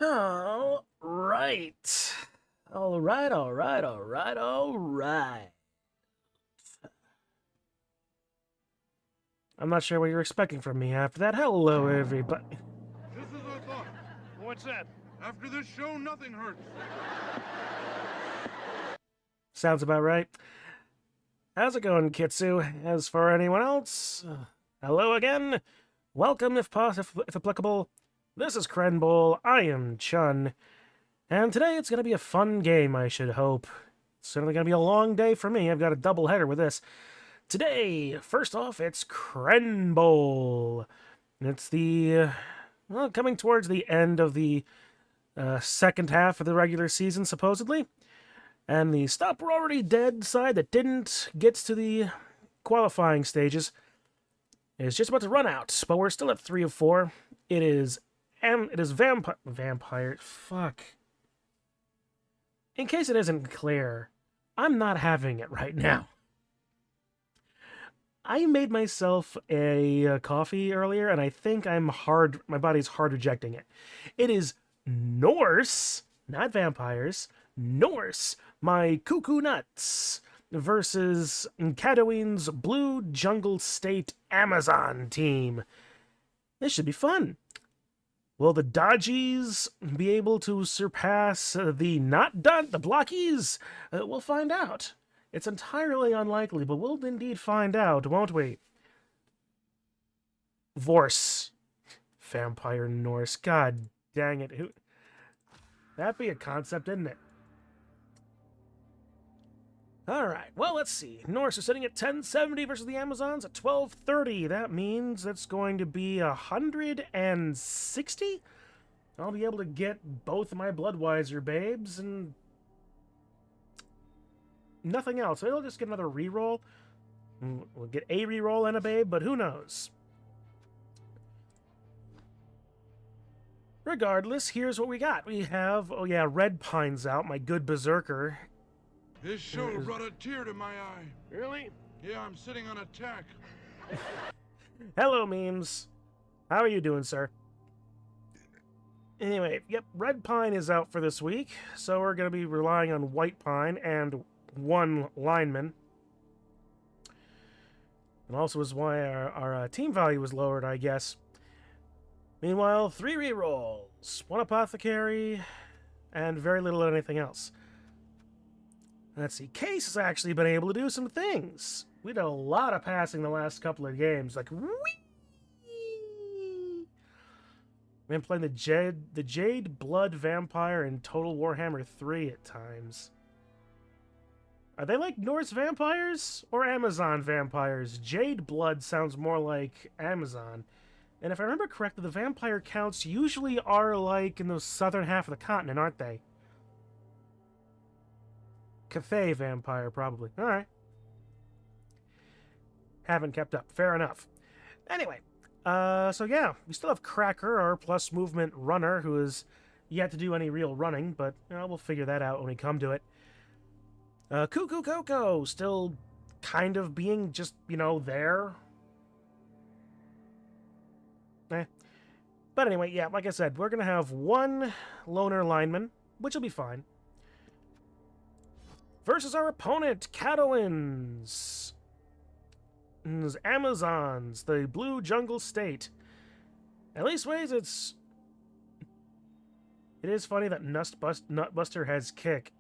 All right. All right, all right, all right, all right. I'm not sure what you're expecting from me after that. Hello, everybody. This is our thought. What's that? After this show, nothing hurts. Sounds about right. How's it going, Kitsu? As for anyone else, hello again. Welcome, if applicable. This is Crenbowl. I am Chun. And today it's going to be a fun game, I should hope. It's certainly going to be a long day for me. I've got a double header with this. Today, first off, it's Crenbowl. It's coming towards the end of the second half of the regular season, supposedly. And the Stop We're Already Dead side that didn't gets to the qualifying stages is just about to run out, but we're still at 3 of 4. It is vampire. Fuck. In case it isn't clear, I'm not having it right now. I made myself a coffee earlier, and I think my body's hard rejecting it. It is Norse, not vampires, Norse, my cuckoo nuts, versus Cadoween's Blue Jungle State Amazon team. This should be fun. Will the Dodgies be able to surpass the Blockies? We'll find out. It's entirely unlikely, but we'll indeed find out, won't we? Vorse. Vampire Norse. God dang it. That'd be a concept, isn't it? Alright, well, let's see. Norse is sitting at 1070 versus the Amazons at 1230. That means that's going to be 160? I'll be able to get both of my Bloodweiser babes and nothing else. Maybe I'll just get another reroll. We'll get a reroll and a babe, but who knows? Regardless, here's what we got. We have, Red Pine's out, my good berserker. This show brought a tear to my eye. Really? Yeah, I'm sitting on a tack. Hello, memes. How are you doing, sir? Anyway, yep, Red Pine is out for this week, so we're going to be relying on White Pine and one lineman. And also is why our team value was lowered, I guess. Meanwhile, 3 rerolls, 1 apothecary, and very little of anything else. Let's see, Case has actually been able to do some things. We did a lot of passing the last couple of games, like whee! We've been playing the Jade Blood Vampire and Total Warhammer 3 at times. Are they like Norse vampires or Amazon vampires? Jade Blood sounds more like Amazon. And if I remember correctly, the vampire counts usually are like in the southern half of the continent, aren't they? Cathay vampire, probably. Alright. Haven't kept up. Fair enough. Anyway, so yeah, we still have Cracker, our plus movement runner, who is yet to do any real running, but we'll figure that out when we come to it. Cuckoo Coco, still kind of being just, there. But anyway, yeah, like I said, we're going to have 1 loner lineman, which will be fine. Versus our opponent, Cadoween's Amazons, the Blue Jungle State. At least ways it is funny that Nutbuster has kick.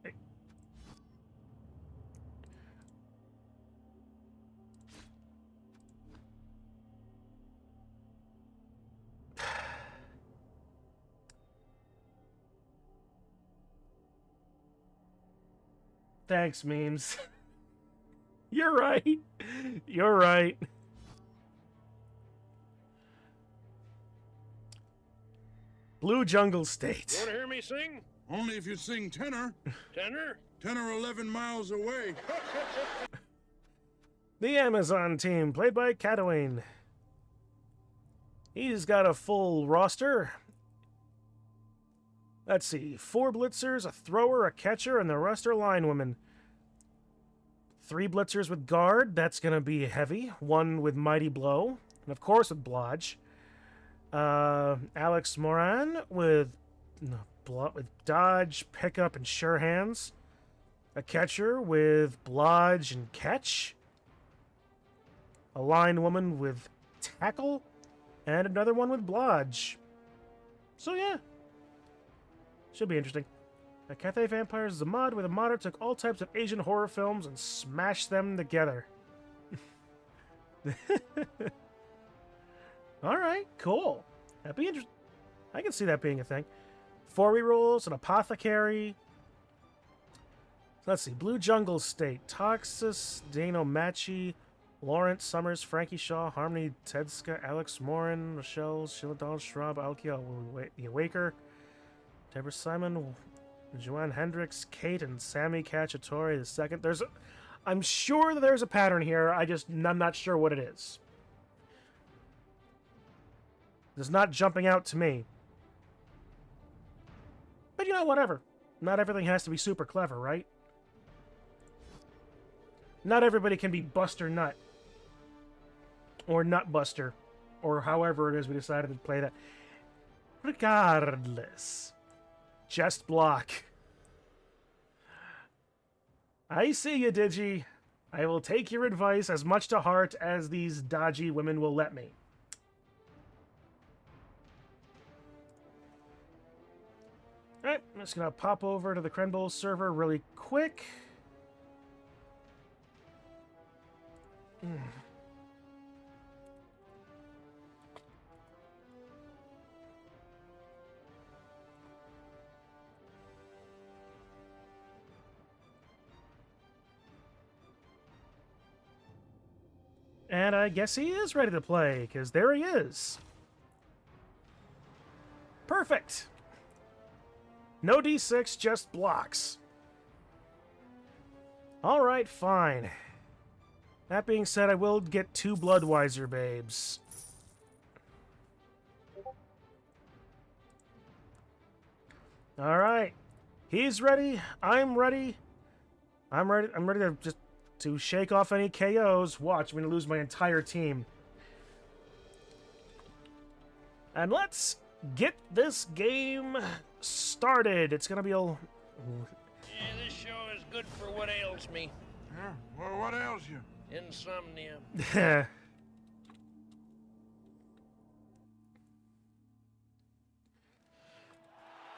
Thanks, memes. You're right. You're right. Blue Jungle State. You want to hear me sing? Only if you sing tenor. Tenor? 10 or 11 miles away. The Amazon team, played by Cadoween. He's got a full roster. Let's see, 4 blitzers, a thrower, a catcher, and the rest are linewomen. 3 blitzers with guard, that's going to be heavy. 1 with mighty blow, and of course with blodge. Alex Moran with with dodge, pickup, and sure hands. A catcher with blodge and catch. A line woman with tackle. And another one with blodge. So yeah. Should be interesting. A Cathay Vampires is a mod where the modder took all types of Asian horror films and smashed them together. Alright, cool. That'd be interesting. I can see that being a thing. 4 rerolls, an apothecary. Let's see. Blue Jungle State. Toxis, Dano Machi, Lawrence Summers, Frankie Shaw, Harmony Tedska, Alex Morin, Rochelle, Sheila Dawn, Schraub, Alkia, The Awaker, Deborah Simon, Joanne Hendricks, Kate, and Sammy Cacciatore the second. I'm sure that there's a pattern here. I'm not sure what it is. It's not jumping out to me. But you know, whatever. Not everything has to be super clever, right? Not everybody can be Buster Nut. Or Nutbuster. Or however it is we decided to play that. Regardless. Just block. I see you, Digi. I will take your advice as much to heart as these dodgy women will let me. Alright, I'm just gonna pop over to the Crenbowl server really quick. And I guess he is ready to play, because there he is. Perfect. No D6, just blocks. Alright, fine. That being said, I will get 2 Bloodweiser babes. Alright. He's ready. I'm ready. I'm ready to just to shake off any KOs. Watch, I'm going to lose my entire team. And let's get this game started. It's going to be a... Yeah, this show is good for what ails me. Yeah? Well, what ails you? Insomnia.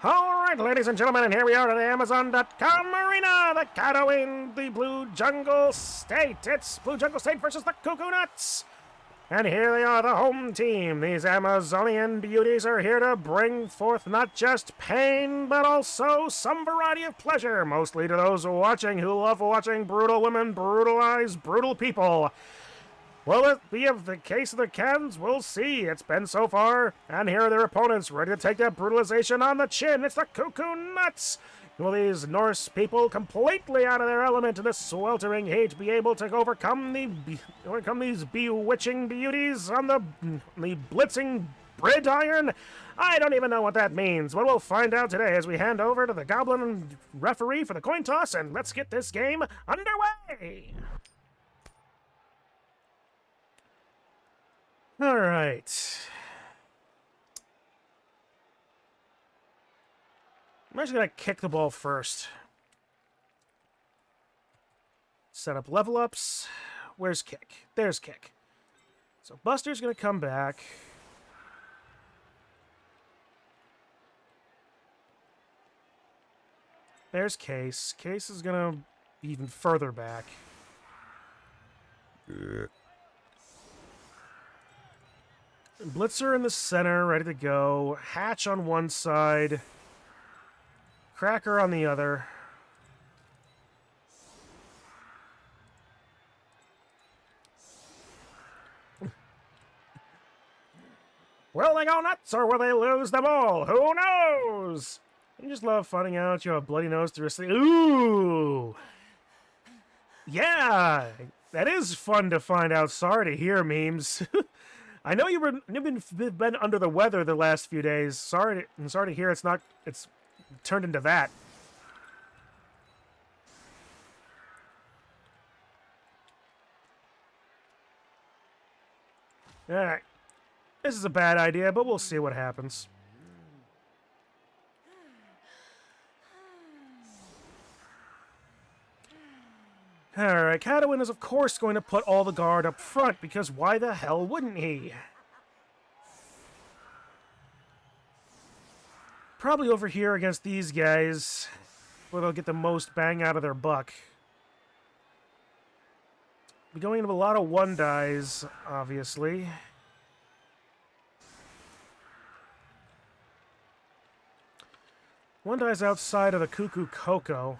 Alright, ladies and gentlemen, and here we are at the Amazon.com arena, the Kato in the Blue Jungle State. It's Blue Jungle State versus the Cuckoo Nuts. And here they are, the home team. These Amazonian beauties are here to bring forth not just pain, but also some variety of pleasure, mostly to those watching who love watching brutal women brutalize brutal people. Will it be of the case of the cans? We'll see. It's been so far. And here are their opponents, ready to take that brutalization on the chin. It's the Cuckoo Nuts. Will these Norse people, completely out of their element in this sweltering heat, be able to overcome these bewitching beauties on the blitzing gridiron? I don't even know what that means, but we'll find out today as we hand over to the Goblin referee for the coin toss, and let's get this game underway. All right. I'm actually going to kick the ball first. Set up level ups. Where's kick? There's kick. So Buster's going to come back. There's Case. Case is going to be even further back. Blitzer in the center, ready to go. Hatch on one side. Cracker on the other. Will they go nuts or will they lose the ball? Who knows? I just love finding out you have a bloody nose through a sleeve. Ooh! Yeah! That is fun to find out. Sorry to hear, memes. I know you've been under the weather the last few days. Sorry to hear it's turned into that. Alright. This is a bad idea, but we'll see what happens. Alright, Cadwin is of course going to put all the guard up front, because why the hell wouldn't he? Probably over here against these guys, where they'll get the most bang out of their buck. Be going into a lot of one dies, obviously. One dies outside of the Cuckoo Cocoa.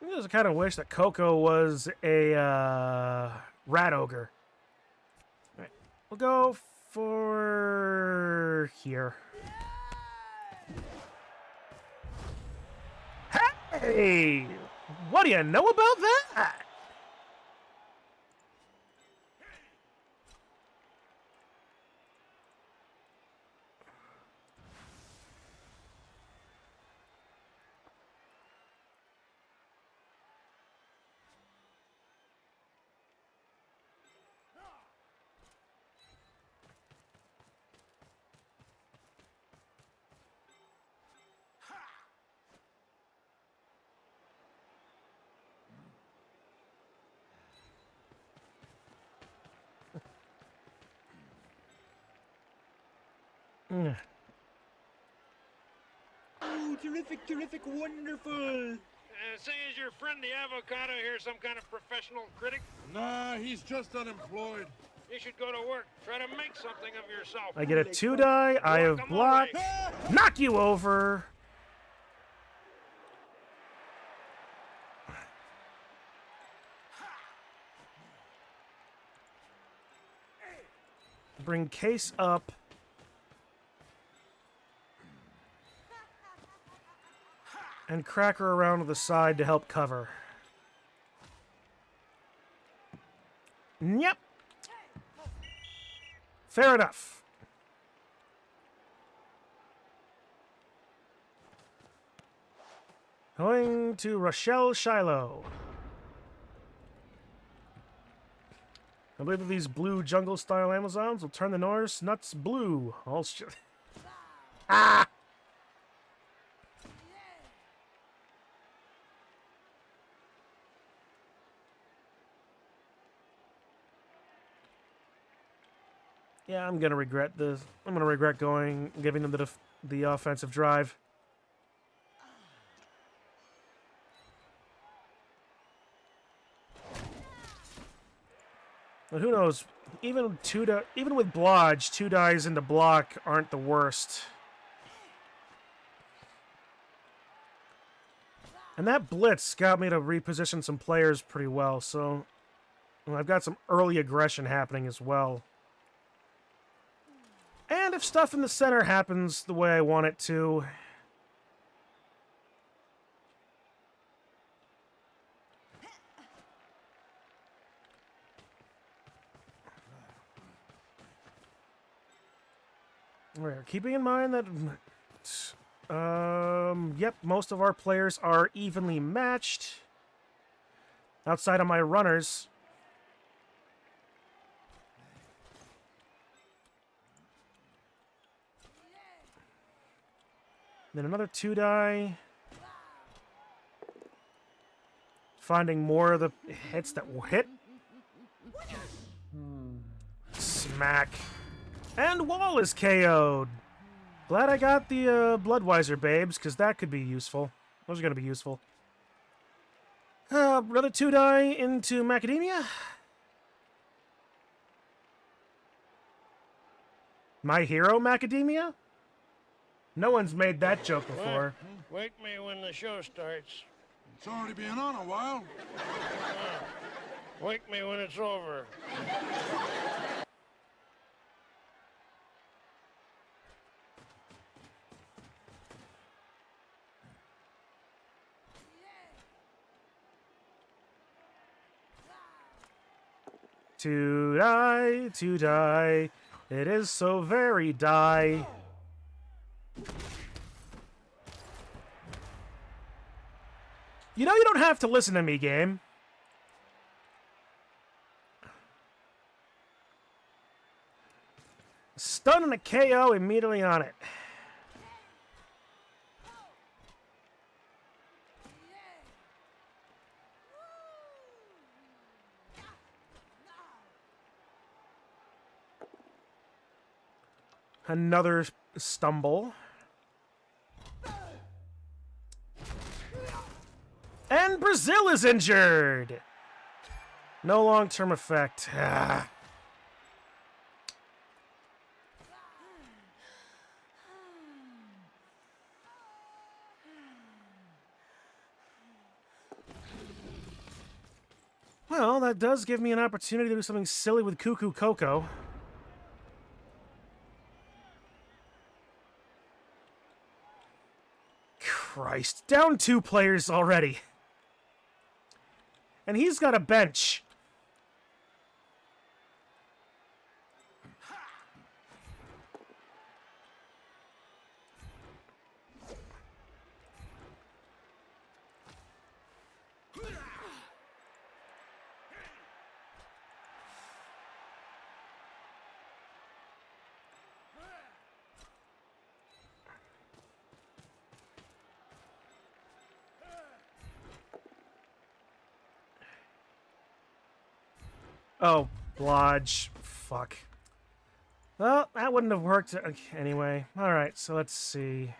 I just kind of wish that Coco was a rat ogre. All right, we'll go for here. Hey! What do you know about that? Oh, terrific, terrific, wonderful. Say, is your friend the avocado here some kind of professional critic? Nah, he's just unemployed. You should go to work. Try to make something of yourself. I get a 2-die. I have blocked. Knock you over. Bring Case up. And Cracker around to the side to help cover. Yep. Fair enough. Going to Rochelle Shiloh. I believe that these blue jungle-style Amazons will turn the Norse nuts blue. All ah! Yeah, I'm gonna regret this. I'm gonna regret giving them the offensive drive. But who knows? Even with Blodge, 2 dies into block aren't the worst. And that blitz got me to reposition some players pretty well, so I've got some early aggression happening as well. And if stuff in the center happens the way I want it to... We're keeping in mind that... yep, most of our players are evenly matched. Outside of my runners... Then another 2-die. Finding more of the hits that will hit. Smack. And Wall is KO'd. Glad I got the Bloodweiser babes, because that could be useful. Those are going to be useful. Another 2-die into Macadamia. My hero, Macadamia? No one's made that joke before. Wake me when the show starts. It's already been on a while. Wake me when it's over. To die. It is so very die. You know you don't have to listen to me, game. Stun and a KO immediately on it. Another stumble. And Brazil is injured. No long-term effect. Ah. Well, that does give me an opportunity to do something silly with Cuckoo Coco. Christ, down 2 players already. And he's got a bench. Oh, Lodge. Fuck. Well, that wouldn't have worked anyway. Alright, so let's see.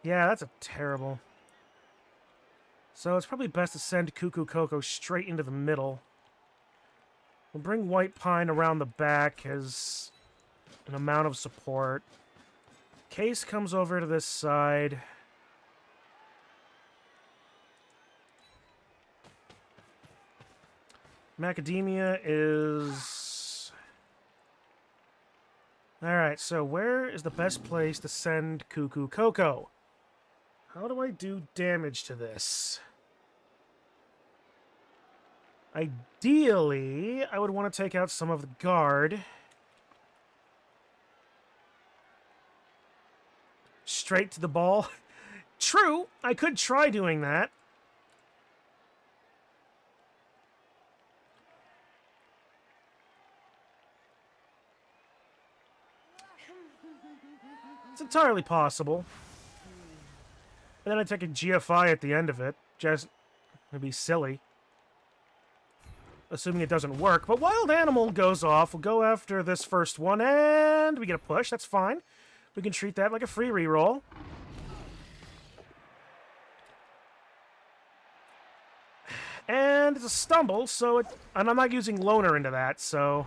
Yeah, that's a terrible. So it's probably best to send Cuckoo Coco straight into the middle. We'll bring White Pine around the back as an amount of support. Case comes over to this side. Macadamia is... Alright, so where is the best place to send Cuckoo Coco? How do I do damage to this? Ideally, I would want to take out some of the guard. Straight to the ball. True, I could try doing that. It's entirely possible. And then I take a GFI at the end of it. Just, it'd be silly. Assuming it doesn't work. But Wild Animal goes off. We'll go after this first one, and we get a push. That's fine. We can treat that like a free reroll. And it's a stumble, so it... And I'm not using Loner into that, so...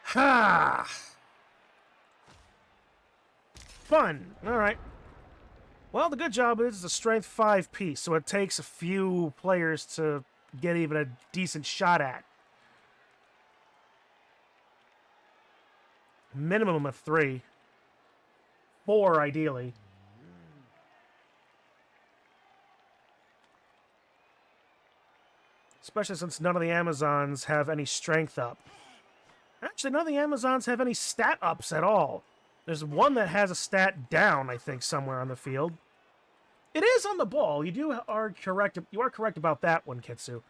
Ha! Fun. Alright. Well, the good job is it's a strength 5 piece, so it takes a few players to get even a decent shot at. Minimum of 3. 4, ideally. Especially since none of the Amazons have any strength up. Actually, none of the Amazons have any stat ups at all. There's one that has a stat down, I think, somewhere on the field. It is on the ball. You are correct about that one, Kitsu.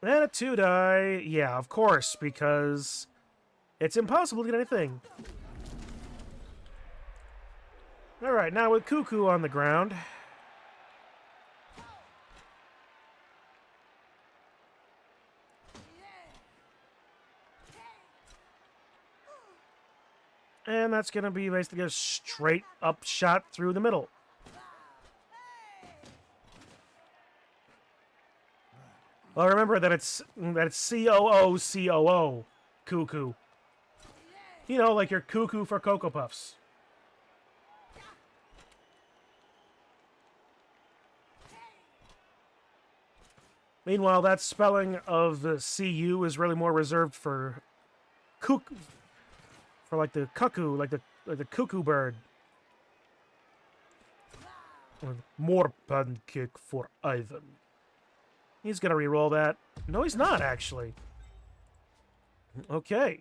And a 2-die. Yeah, of course, because it's impossible to get anything. Alright, now with Cuckoo on the ground. And that's going to be basically a straight up shot through the middle. Well, remember that it's COO, Cuckoo. You know, like your Cuckoo for Cocoa Puffs. Meanwhile, that spelling of the CU is really more reserved for like the cuckoo, like the cuckoo bird. More pancake for Ivan. He's gonna re-roll that. No, he's not, actually. Okay.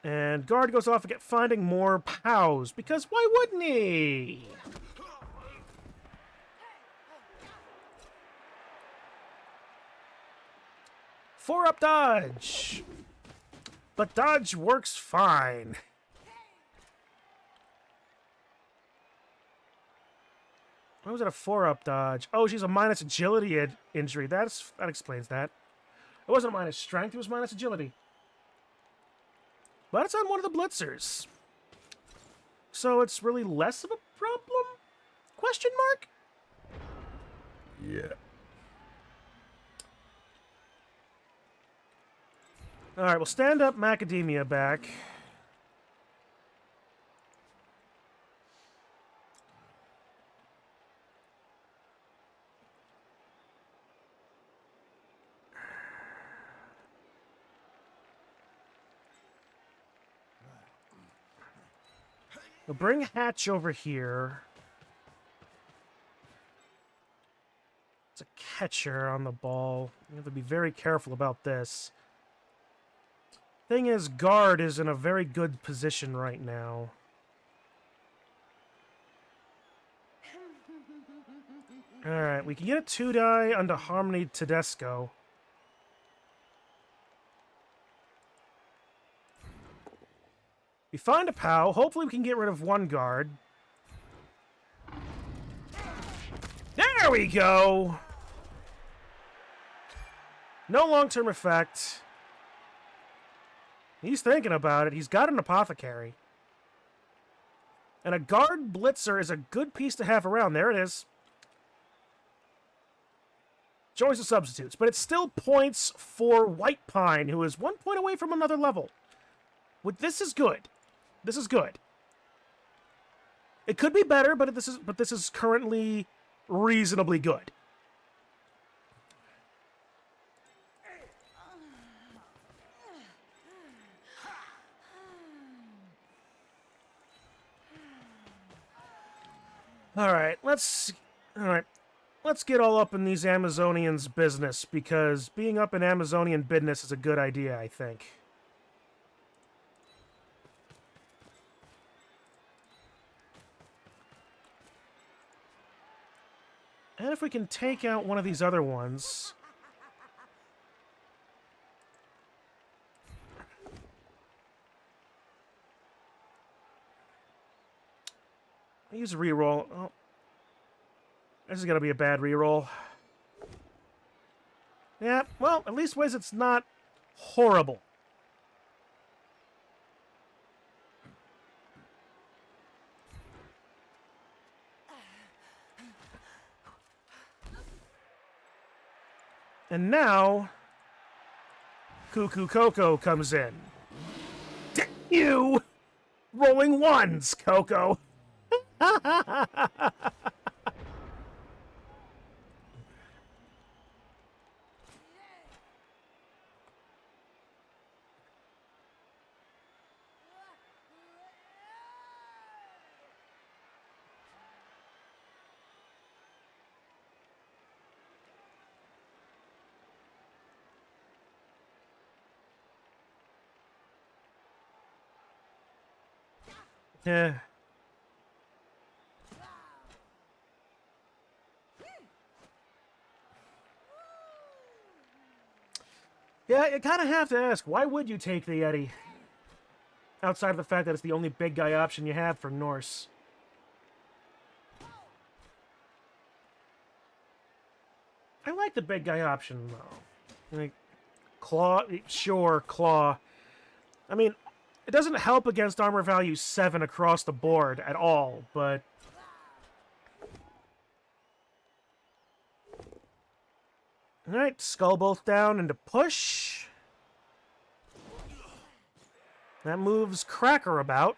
And guard goes off again, finding more POWs, because why wouldn't he? Four-up dodge. But dodge works fine. Why was it a 4-up dodge? Oh, she's a minus agility injury. That explains that. It wasn't minus strength, it was minus agility. But it's on one of the blitzers. So it's really less of a problem? Question mark? Yeah. Alright, we'll stand up Macadamia back. We'll bring Hatch over here. It's a catcher on the ball. You have to be very careful about this. Thing is, guard is in a very good position right now. Alright, we can get a 2-die onto Harmony Tedesco. We find a POW. Hopefully we can get rid of one guard. There we go! No long-term effect. He's thinking about it. He's got an apothecary. And a guard blitzer is a good piece to have around. There it is. Choice of substitutes. But it's still points for White Pine, who is 1 point away from another level. This is good. This is good. It could be better, but this is currently reasonably good. All right, let's get all up in these Amazonians' business, because being up in Amazonian business is a good idea, I think. And if we can take out one of these other ones... I use a reroll. Oh. This is going to be a bad reroll. Yeah, well, at least ways it's not horrible. And now, Cuckoo Coco comes in. Damn you! Rolling ones, Coco! Yeah. Yeah, you kind of have to ask, why would you take the Yeti? Outside of the fact that it's the only big guy option you have for Norse. I like the big guy option, though. Like, Claw, sure, Claw. I mean, it doesn't help against armor value 7 across the board at all, but... Alright, skull both down into push. That moves Cracker about.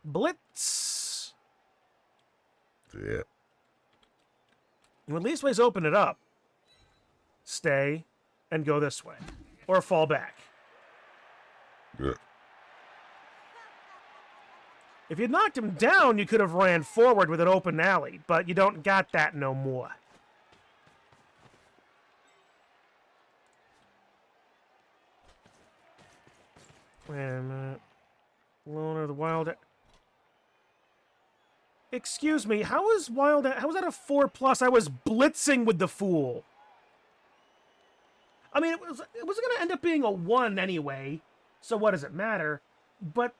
Blitz. Yeah. Well, at least ways open it up. Stay and go this way. Or fall back. Yeah. If you knocked him down, you could have ran forward with an open alley, but you don't got that no more. Wait a minute. Loner the Wild... Excuse me, how was that a 4+? I was blitzing with the fool. I mean, it was going to end up being a 1 anyway, so what does it matter? But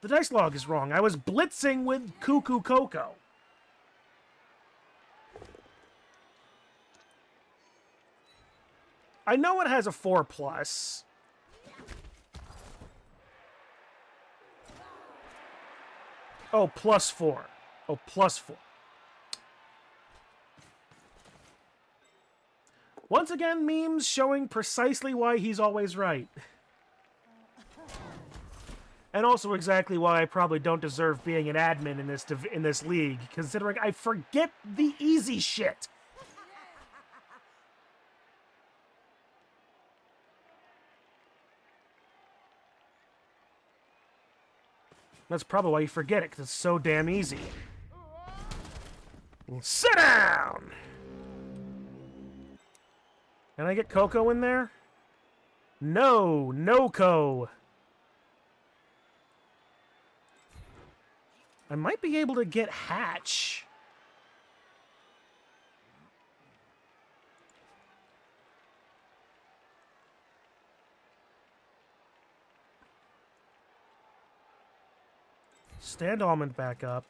the dice log is wrong. I was blitzing with Cuckoo Coco. I know it has a 4+. Oh, +4. Oh, +4. Once again, memes showing precisely why he's always right. And also exactly why I probably don't deserve being an admin in this league, considering I forget the easy shit. That's probably why you forget it, because it's so damn easy. Sit down! Can I get Coco in there? No, no-co. I might be able to get Hatch. Stand Almond back up.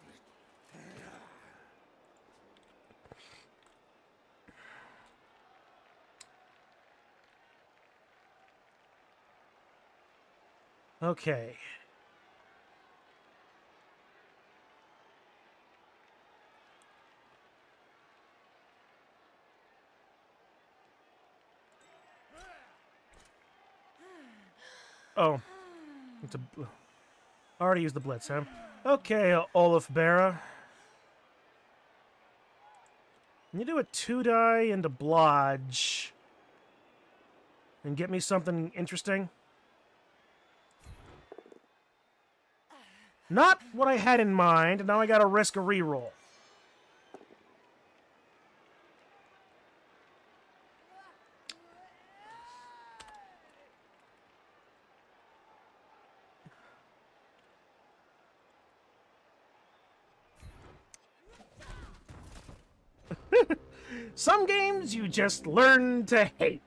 Okay. Oh. It's a... Already used the Blitz, huh? Okay, Olaf Barra. Can you do a 2-die into Blodge? And get me something interesting? Not what I had in mind. Now I gotta risk a reroll. Some games you just learn to hate.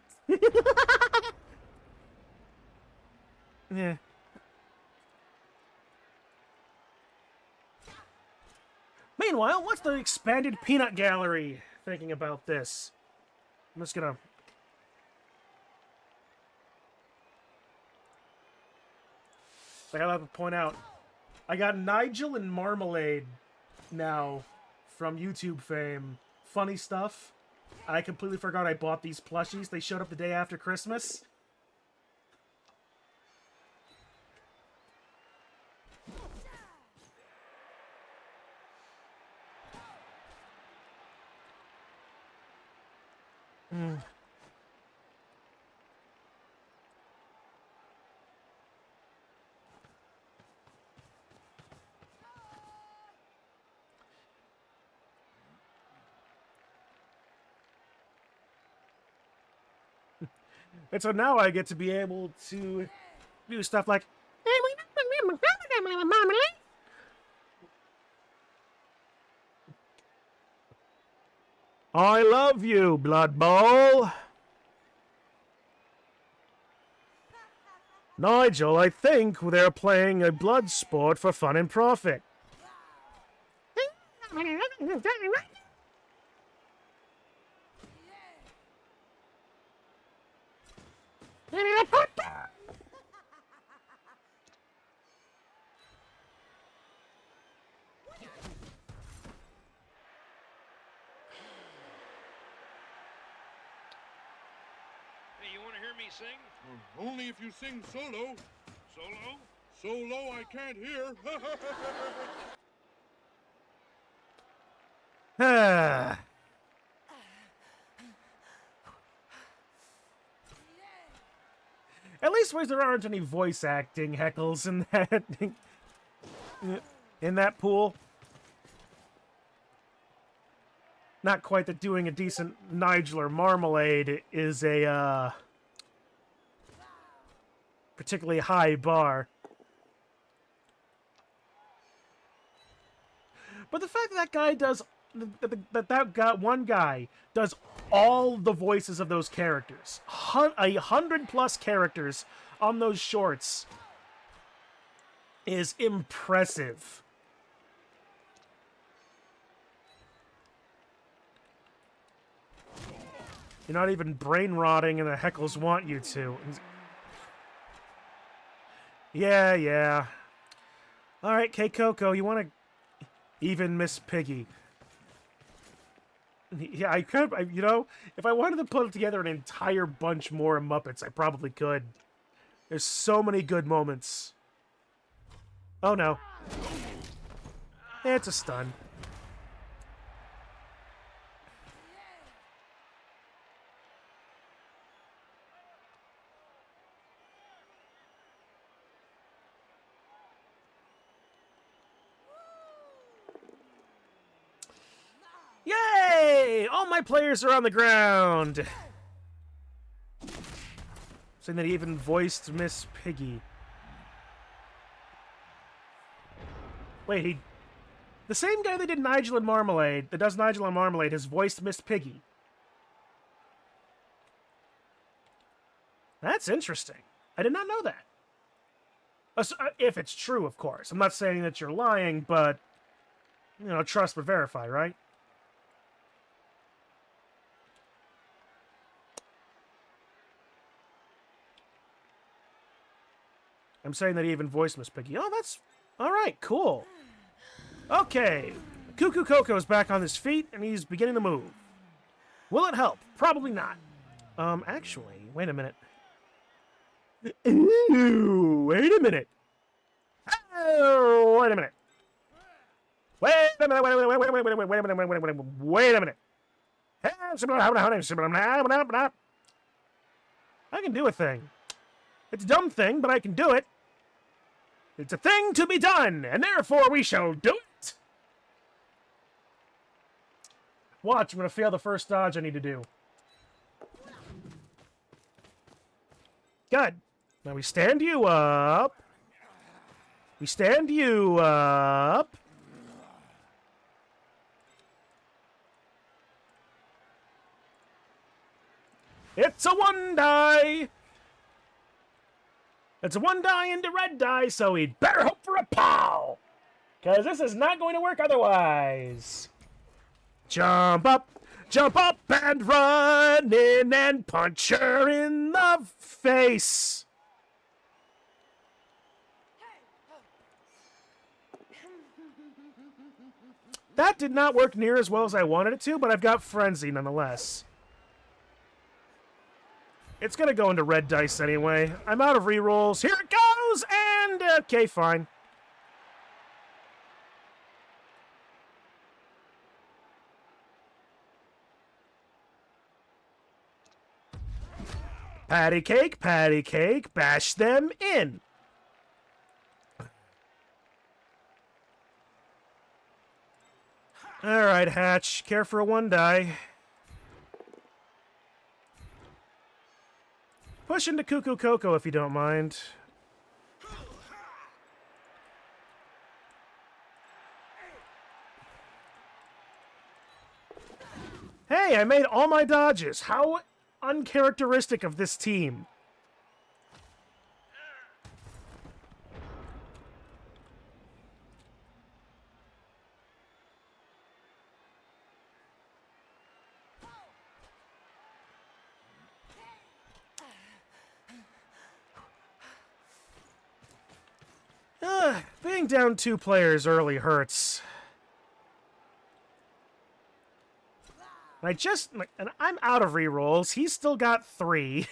Yeah. Meanwhile, what's the expanded peanut gallery thinking about this? I'm just gonna... I gotta have to point out, I got Nigel and Marmalade now from YouTube fame. Funny stuff. I completely forgot I bought these plushies. They showed up the day after Christmas. And so now I get to be able to do stuff like... I love you, Blood Bowl. Nigel, I think they're playing a blood sport for fun and profit. Hey, you want to hear me sing? Only if you sing solo. Solo? So low I can't hear. Ah. At least there aren't any voice acting heckles in that pool. Not quite that doing a decent Nigel or Marmalade is a particularly high bar. But the fact that guy does one guy does all the voices of those characters, 100+ characters on those shorts, is impressive. You're not even brain rotting, and the heckles want you to. Yeah. All right, K Coco, you want to even Miss Piggy? Yeah, I could. You know, if I wanted to put together an entire bunch more Muppets, I probably could. There's so many good moments. Oh no, it's a stun. Yay! All my players are on the ground! Saying that he even voiced Miss Piggy. Wait, the same guy that did Nigel and Marmalade, that does Nigel and Marmalade, has voiced Miss Piggy. That's interesting. I did not know that. If it's true, of course. I'm not saying that you're lying, but, you know, trust but verify, right? I'm saying that he even voiced Miss Piggy. Oh, that's... Alright, cool. Okay. Cuckoo Coco's back on his feet, and he's beginning to move. Will it help? Probably not. Actually, wait a minute. Ooh, wait a minute. Oh, wait a minute. Wait a minute, wait a minute. I can do a thing. It's a dumb thing, but I can do it. It's a thing to be done, and therefore we shall do it. Watch, I'm going to fail the first dodge I need to do. Good. Now we stand you up. We stand you up. It's a 1-die. It's a 1-die into red die, so we'd better hope for a pow. Because this is not going to work otherwise. Jump up and run in and punch her in the face. That did not work near as well as I wanted it to, but I've got Frenzy nonetheless. It's going to go into red dice anyway. I'm out of rerolls. Here it goes! And, okay, fine. Patty cake, bash them in. All right, Hatch, care for a 1-die. Push into Cuckoo Coco if you don't mind. Hey, I made all my dodges. How uncharacteristic of this team. Being down 2 players early hurts. And I'm out of rerolls. He's still got 3.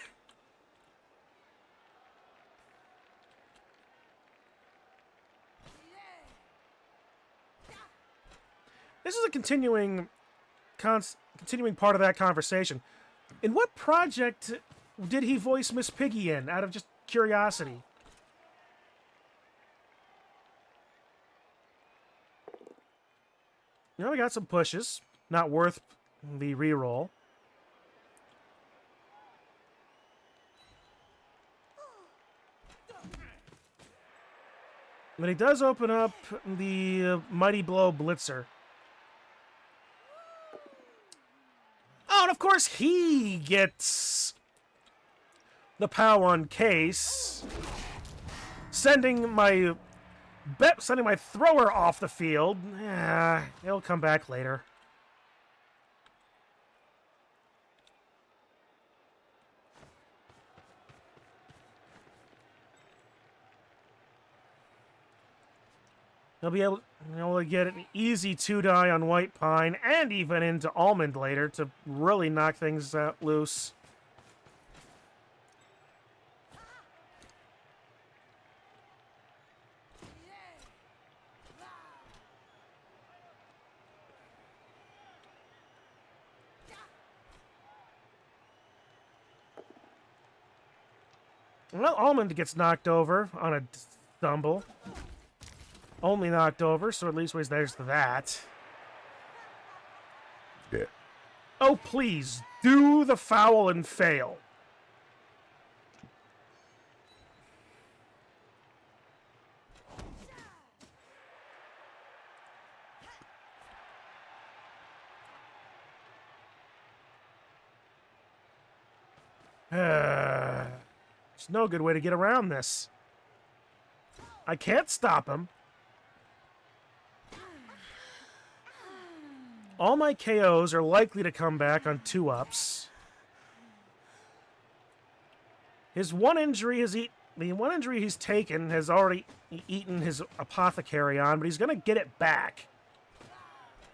This is a continuing part of that conversation. In what project did he voice Miss Piggy in, out of just curiosity? You know, we got some pushes. Not worth the reroll. But he does open up the Mighty Blow Blitzer. Oh, and of course he gets the POW on case, sending my thrower off the field. He'll come back later. He'll be able to get an easy 2-die on White Pine and even into Almond later to really knock things loose. Well, Almond gets knocked over on a stumble. Only knocked over, so at least there's that. Yeah. Oh, please, do the foul and fail. There's no good way to get around this. I can't stop him. All my KOs are likely to come back on 2-ups. His one injury the one injury he's taken has already eaten his apothecary on, but he's going to get it back.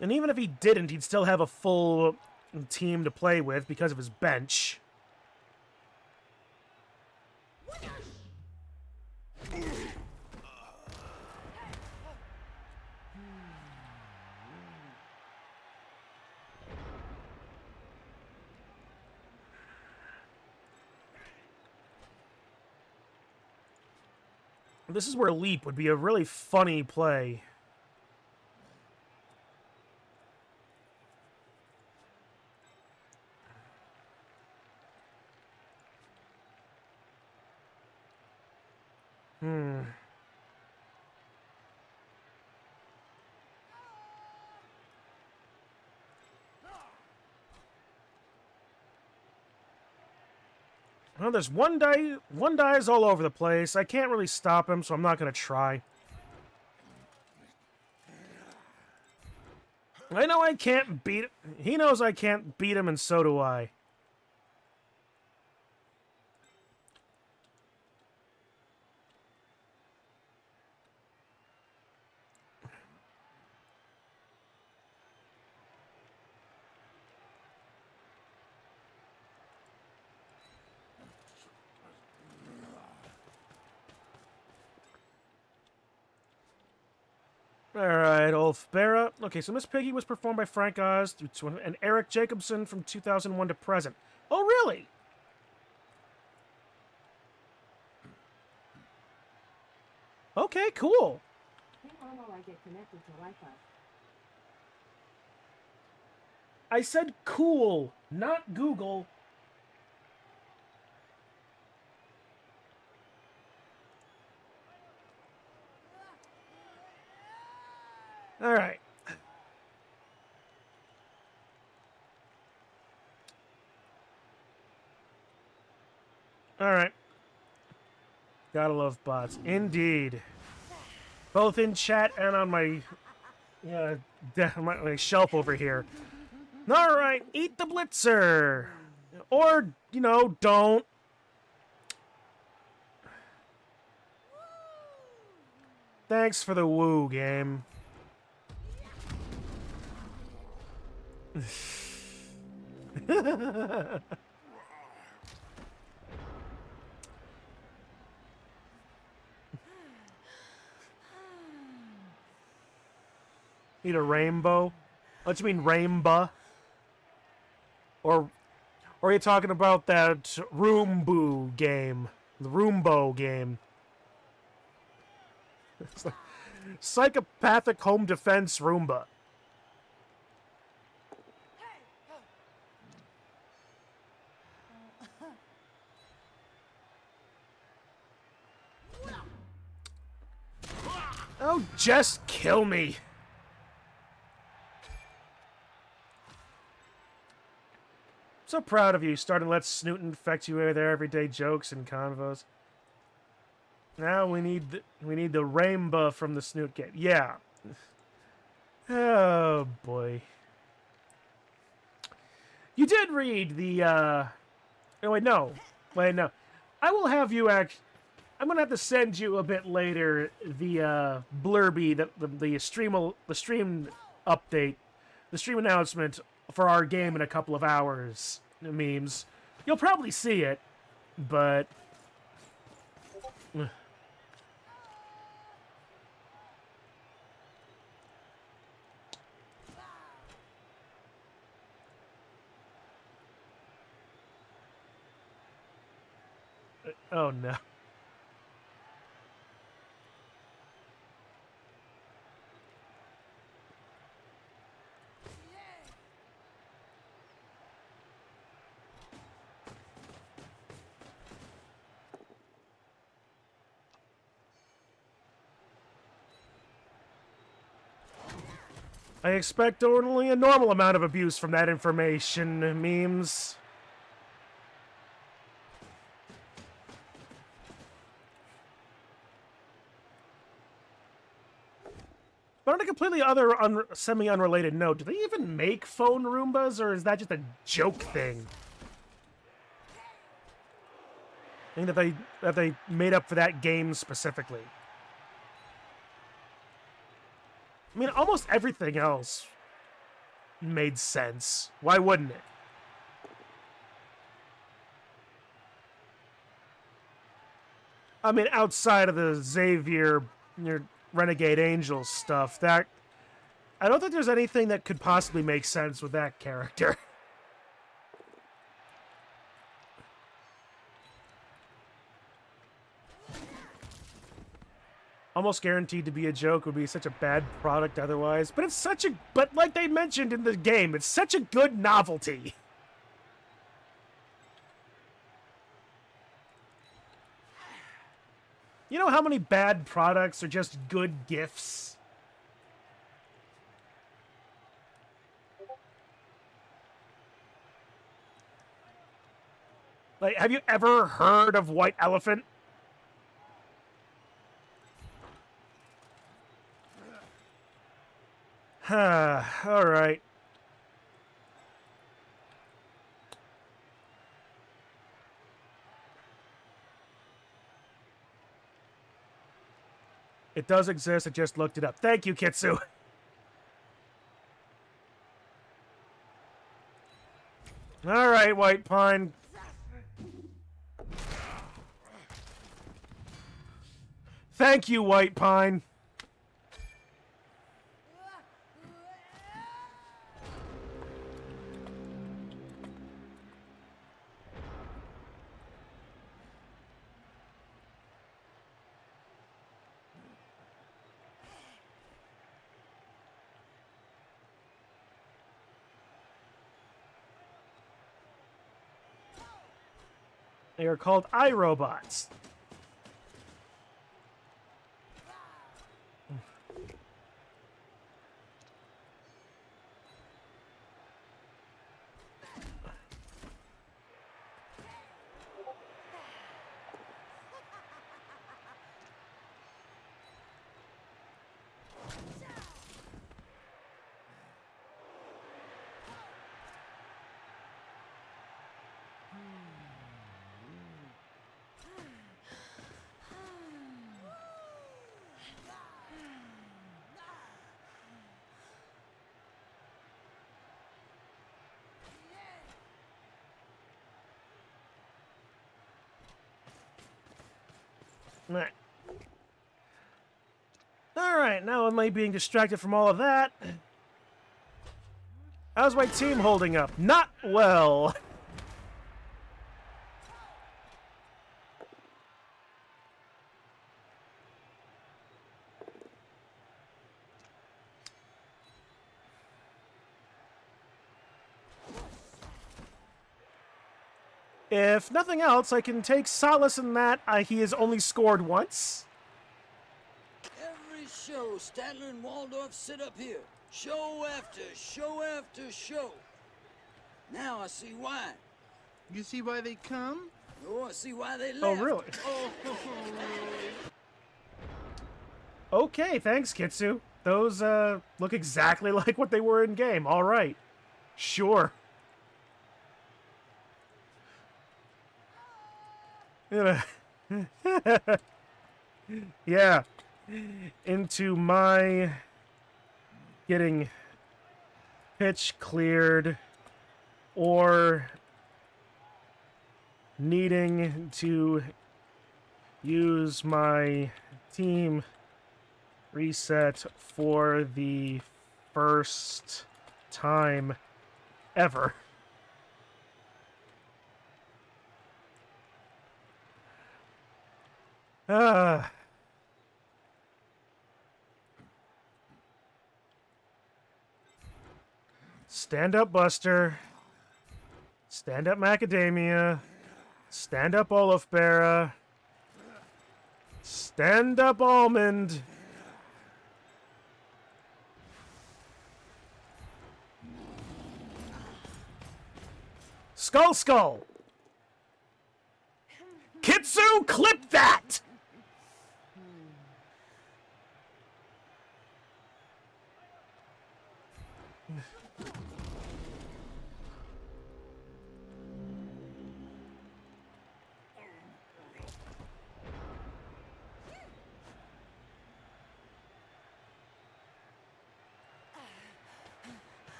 And even if he didn't, he'd still have a full team to play with because of his bench. This is where Leap would be a really funny play. Well, there's one die's all over the place. I can't really stop him, so I'm not going to try. I know I can't beat... He knows I can't beat him, and so do I. Alright, Ulf Barra. Okay, so Miss Piggy was performed by Frank Oz and Eric Jacobson from 2001 to present. Oh, really? Okay, cool. I said cool, not Google. All right. All right. Gotta love bots. Indeed. Both in chat and on my, my shelf over here. All right. Eat the Blitzer. Or, don't. Thanks for the woo, game. Need a rainbow? What you mean, Rainbow? Or are you talking about that Roombo game? The Roombo game. It's like psychopathic home defense Roomba. Oh, just kill me. So proud of you, starting to let Snootin' infect you with their everyday jokes and convos. Now we need the rainbow from the Snoot game. Yeah. Oh boy. You did read the oh wait, no. Wait, no. I will have you I'm gonna have to send you a bit later the blurby that the stream update, the stream announcement for our game in a couple of hours. Memes. You'll probably see it, but oh no. I expect only a normal amount of abuse from that information, memes. But on a completely other semi-unrelated note, do they even make phone Roombas, or is that just a joke thing? I think that they made up for that game specifically. I mean, almost everything else made sense. Why wouldn't it? I mean, outside of the Xavier, your Renegade Angel stuff, that I don't think there's anything that could possibly make sense with that character. Almost guaranteed to be a joke, would be such a bad product otherwise. But it's such a... But like they mentioned in the game, it's such a good novelty. You know how many bad products are just good gifts? Like, have you ever heard of White Elephant? All right. It does exist. I just looked it up. Thank you, Kitsu. All right, White Pine. Thank you, White Pine. They are called iRobots. All right, now am I being distracted from all of that? How's my team holding up? Not well. If nothing else, I can take solace in that he has only scored once. Every show, Statler and Waldorf sit up here. Show after show after show. Now I see why. You see why they come? Oh, I see why they left. Oh, really? Okay, thanks, Kitsu. Those, look exactly like what they were in game. All right. Sure. Yeah. Into my getting pitch cleared or needing to use my team reset for the first time ever. Stand up, Buster. Stand up, Macadamia. Stand up, Olafbera. Stand up, Almond. Skull Skull! Kitsu, clip that!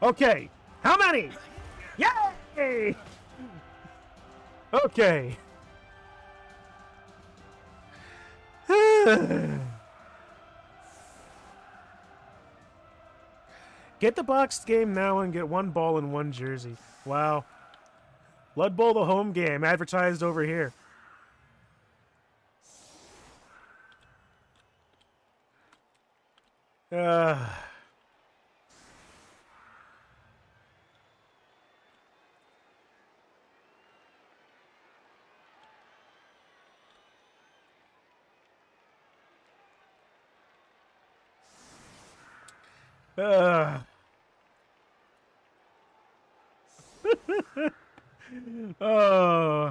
Okay, how many? Yay! Okay. Get the boxed game now and get one ball and one jersey. Wow. Blood Bowl, the home game, advertised over here. Uh, oh.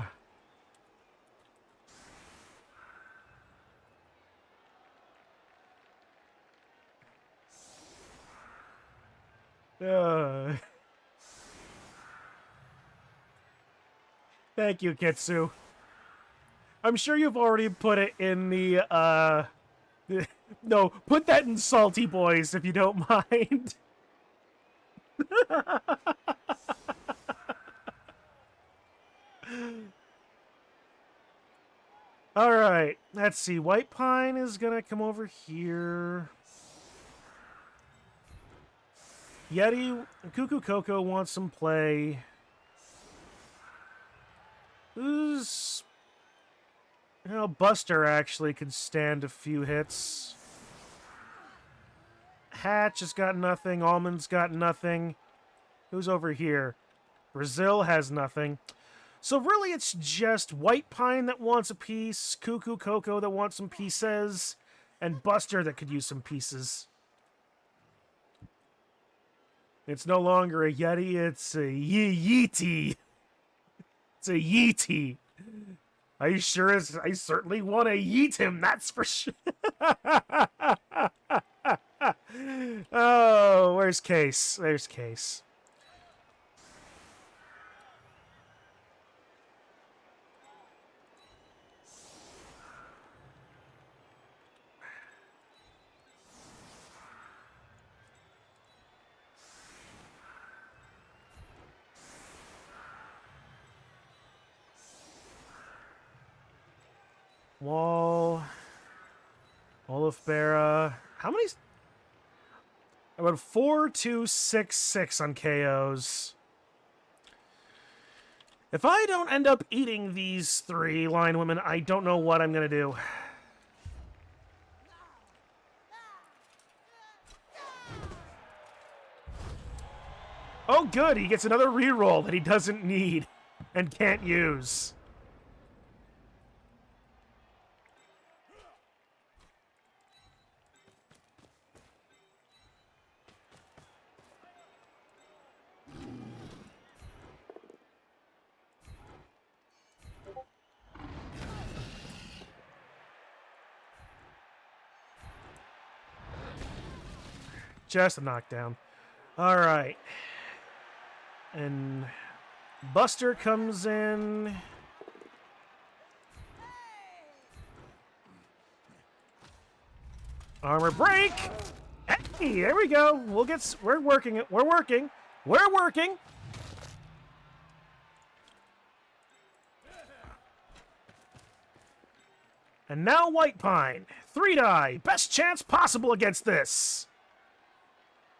Thank you, Kitsu. I'm sure you've already put it in the, no, put that in Salty Boys if you don't mind. Alright, let's see. White Pine is gonna come over here. Yeti, Cuckoo Coco wants some play. Who's... You know, Buster actually could stand a few hits. Hatch has got nothing. Almond's got nothing. Who's over here? Brazil has nothing. So really it's just White Pine that wants a piece, Cuckoo Coco that wants some pieces, and Buster that could use some pieces. It's no longer a Yeti, it's a Yeeti. It's a Yeeti. I certainly want to yeet him, that's for sure. Oh, where's Case? There's Case. Wall. Olafbera. How many? About 4, 2, 6, 6 on KOs. If I don't end up eating these 3 lion women, I don't know what I'm going to do. Oh, good. He gets another reroll that he doesn't need and can't use. Just a knockdown. All right. And Buster comes in. Armor break. Hey, there we go. We're working it. We're working. We're working. And now White Pine. 3 die. Best chance possible against this.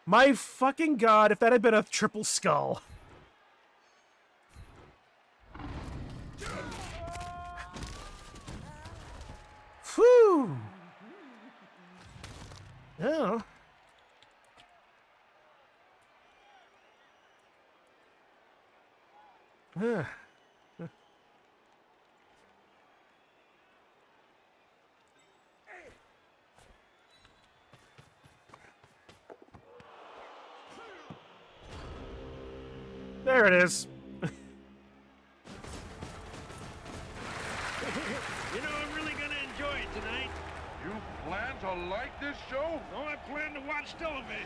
My fucking god, if that had been a triple skull. Whew. Oh. There it is. You know, I'm really gonna enjoy it tonight. You plan to like this show? Oh, I plan to watch television.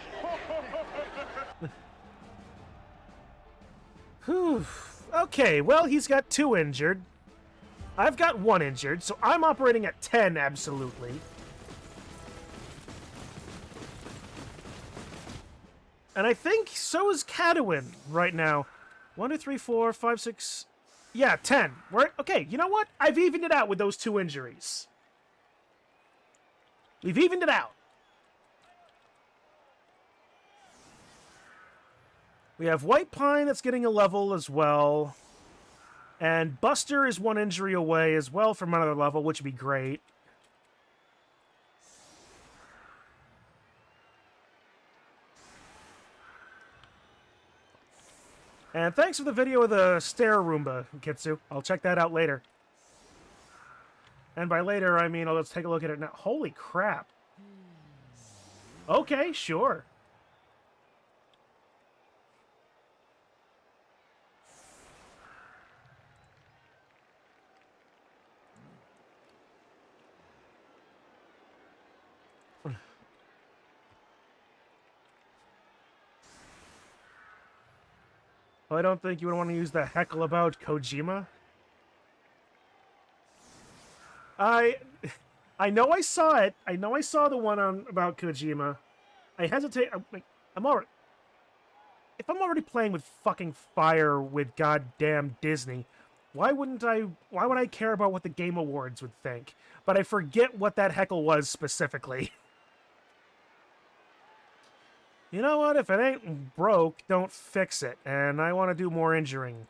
Whew. Okay, well, he's got 2 injured. I've got 1 injured, so I'm operating at 10, absolutely. And I think so is Cadwin right now. 1, 2, 3, 4, 5, 6... Yeah, 10. Okay, you know what? I've evened it out with those 2 injuries. We've evened it out. We have White Pine that's getting a level as well. And Buster is 1 injury away as well from another level, which would be great. And thanks for the video of the stair Roomba, Kitsu. I'll check that out later. And by later, I mean, let's take a look at it now. Holy crap. Okay, sure. I don't think you would want to use the heckle about Kojima. I know I saw it. I know I saw the one on about Kojima. I hesitate. I'm already. If I'm already playing with fucking fire with goddamn Disney, why would I care about what the Game Awards would think? But I forget what that heckle was specifically. You know what? If it ain't broke, don't fix it. And I want to do more injuring.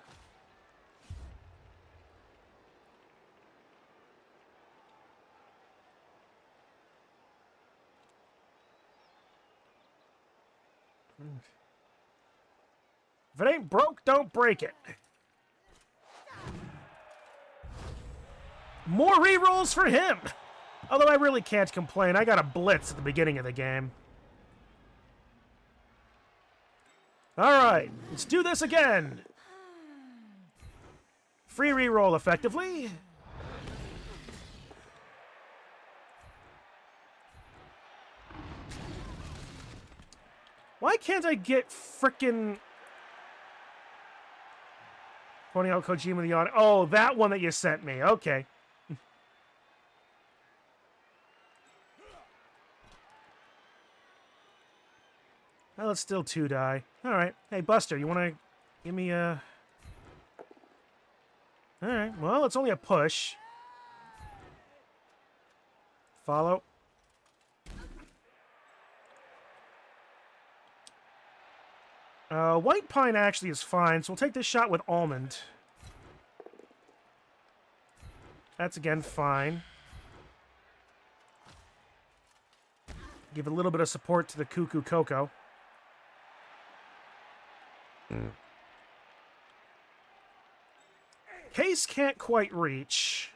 If it ain't broke, don't break it. More rerolls for him! Although I really can't complain. I got a blitz at the beginning of the game. Alright, let's do this again. Free reroll effectively. Why can't I get frickin' pointing out Kojima the audio? Oh, that one that you sent me. Okay. Well, let's still 2 die. All right. Hey, Buster, you want to give me a... All right. Well, it's only a push. Follow. White pine actually is fine, so we'll take this shot with almond. That's again fine. Give a little bit of support to the cuckoo cocoa. Case can't quite reach.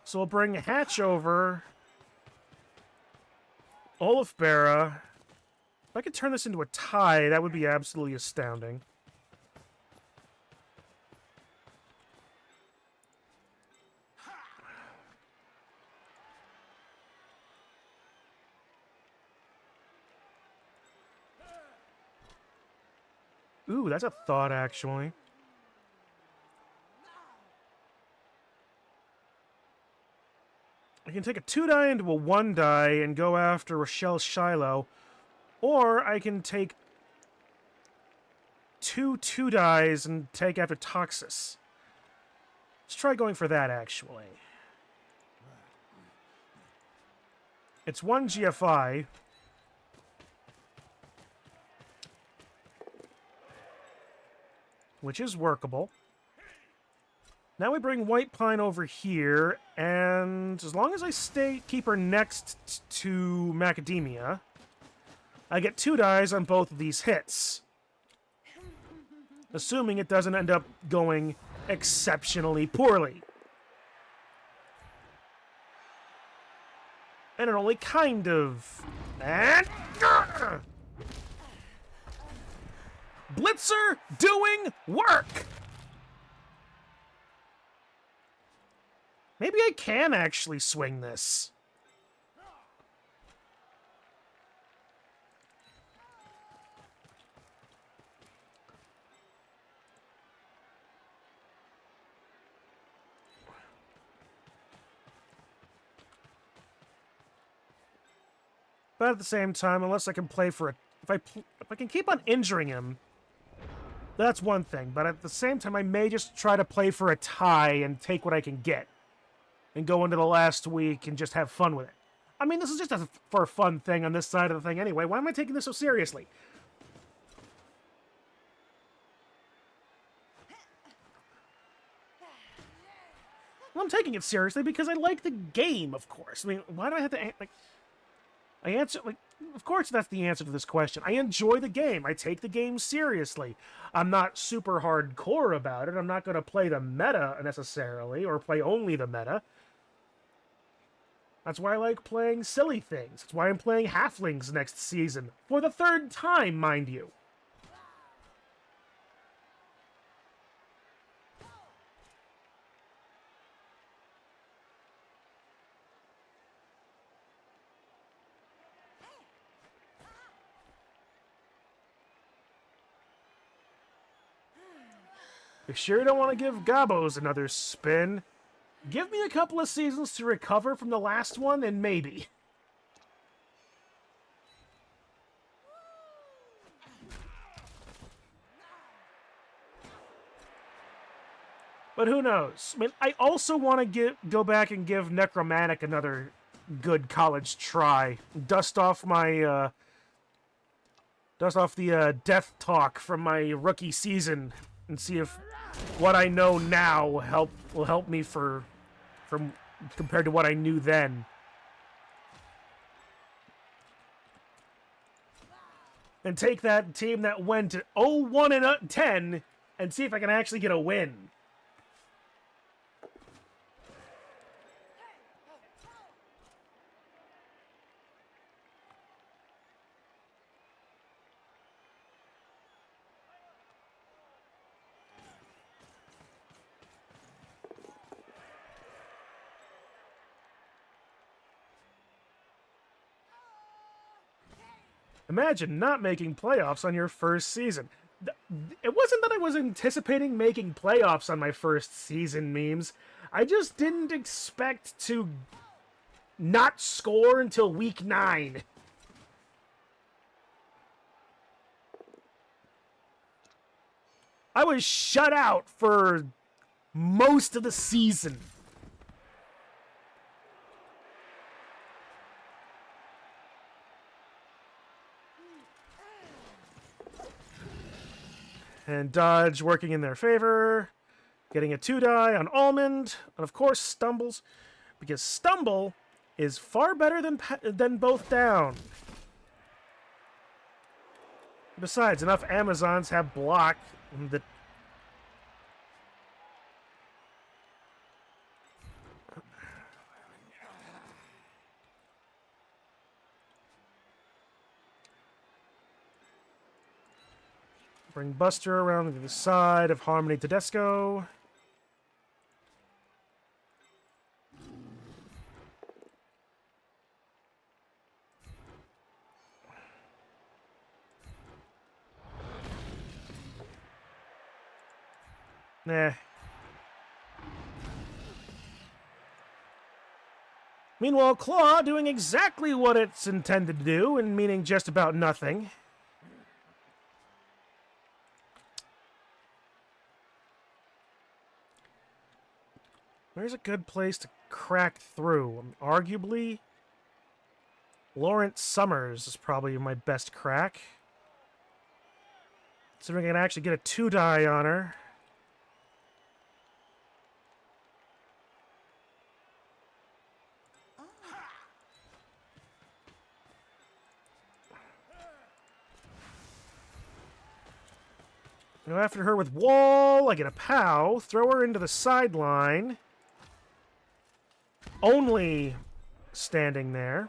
So we'll bring Hatch over. Olafbera. If I could turn this into a tie, that would be absolutely astounding. Ooh, that's a thought, actually. I can take a 2-die into a 1-die and go after Rochelle Shiloh. Or I can take 2 2-dies and take after Toxus. Let's try going for that, actually. It's 1 GFI. Which is workable. Now we bring White Pine over here, and as long as I keep her next to Macadamia, I get 2 dies on both of these hits. Assuming it doesn't end up going exceptionally poorly. And it only kind of... And... Blitzer doing work! Maybe I can actually swing this. But at the same time, unless I can play for a... If I can keep on injuring him, that's one thing. But at the same time, I may just try to play for a tie and take what I can get. And go into the last week and just have fun with it. I mean, this is just for a fun thing on this side of the thing anyway. Why am I taking this so seriously? Well, I'm taking it seriously because I like the game, of course. I mean, why do I have to... I answer, of course that's the answer to this question. I enjoy the game. I take the game seriously. I'm not super hardcore about it. I'm not going to play the meta necessarily, or play only the meta. That's why I like playing silly things. That's why I'm playing Halflings next season. For the 3rd time, mind you. You sure don't want to give Gabos another spin? Give me a couple of seasons to recover from the last one, and maybe. But who knows? I mean, I also want to go back and give Necromantic another good college try. Dust off the death talk from my rookie season, and see if what I know now will help me from compared to what I knew then. And take that team that went 0-1-10 and see if I can actually get a win. Imagine not making playoffs on your first season. It wasn't that I was anticipating making playoffs on my first season, memes. I just didn't expect to not score until week 9. I was shut out for most of the season. And dodge working in their favor. Getting a 2-die on Almond. And of course, Stumbles. Because Stumble is far better than both down. Besides, enough Amazons have block that... Bring Buster around to the side of Harmony Tedesco. Nah. Meanwhile, Claw doing exactly what it's intended to do, and meaning just about nothing. Where's a good place to crack through? Arguably, Lawrence Summers is probably my best crack. Considering I can actually get a 2-die on her. Go after her with Wall. I get a POW. Throw her into the sideline. Only standing there.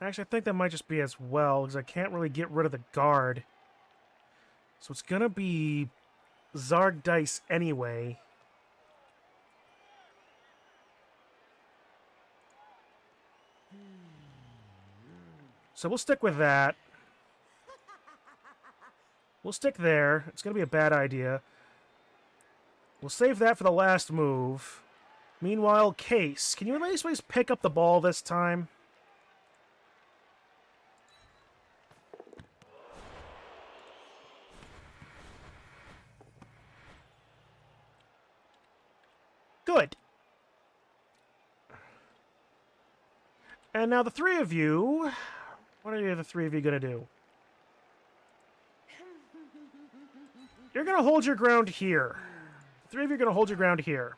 Actually, I think that might just be as well, because I can't really get rid of the guard. So it's going to be Zarg Dice anyway. So we'll stick with that. We'll stick there. It's going to be a bad idea. We'll save that for the last move. Meanwhile, Case, can you at least please pick up the ball this time? Good. And now the three of you... What are the three of you going to do? You're going to hold your ground here. The three of you are going to hold your ground here.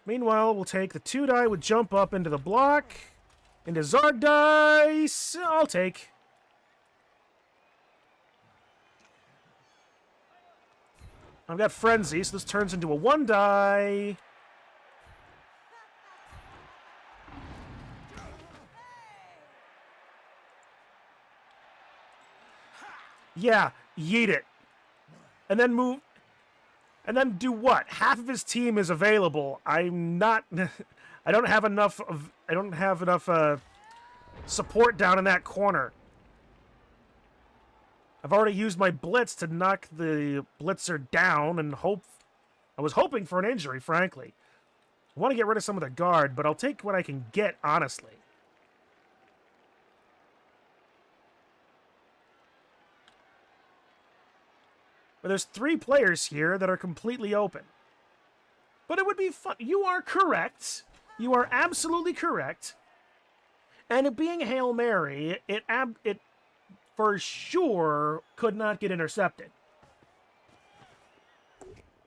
Meanwhile, we'll take the 2-die with jump up into the block. Into Zarg Dice. I'll take. I've got Frenzy, so this turns into a 1-die. Yeah, yeet it. And then move... And then do what? Half of his team is available. I'm not... I don't have enough support down in that corner. I've already used my blitz to knock the blitzer down and I was hoping for an injury, frankly. I want to get rid of some of the guard, but I'll take what I can get, honestly. But there's 3 players here that are completely open. But it would be fun. You are correct. You are absolutely correct. And it being Hail Mary, it for sure could not get intercepted.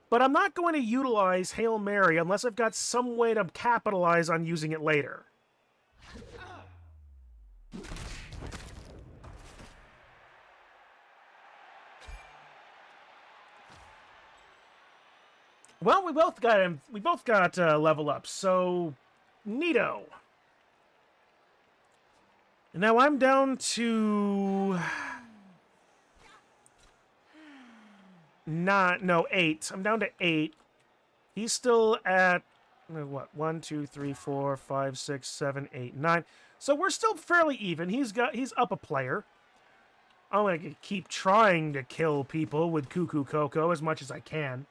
But I'm not going to utilize Hail Mary unless I've got some way to capitalize on using it later. Well, we both got level up, so neato. And now I'm down to 8. I'm down to 8. He's still at what? 1, 2, 3, 4, 5, 6, 7, 8, 9. So we're still fairly even. He's up a player. I'm gonna keep trying to kill people with Cuckoo Coco as much as I can.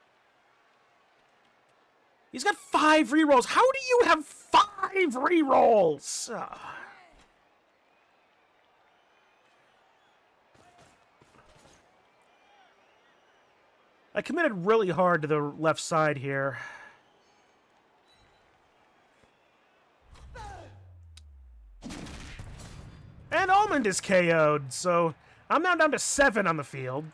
He's got 5 rerolls. How do you have 5 5 rerolls! I committed really hard to the left side here. And Almond is KO'd, so I'm now down to 7 on the field.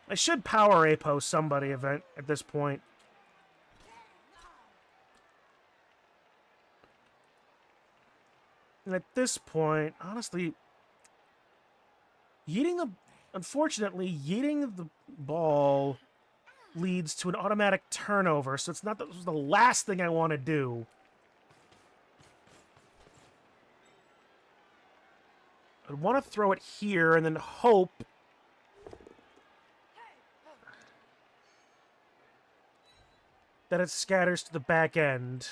I should power Apo somebody at this point. And at this point, honestly, unfortunately, yeeting the ball leads to an automatic turnover, so it's not the last thing I want to do. I'd want to throw it here and then hope that it scatters to the back end.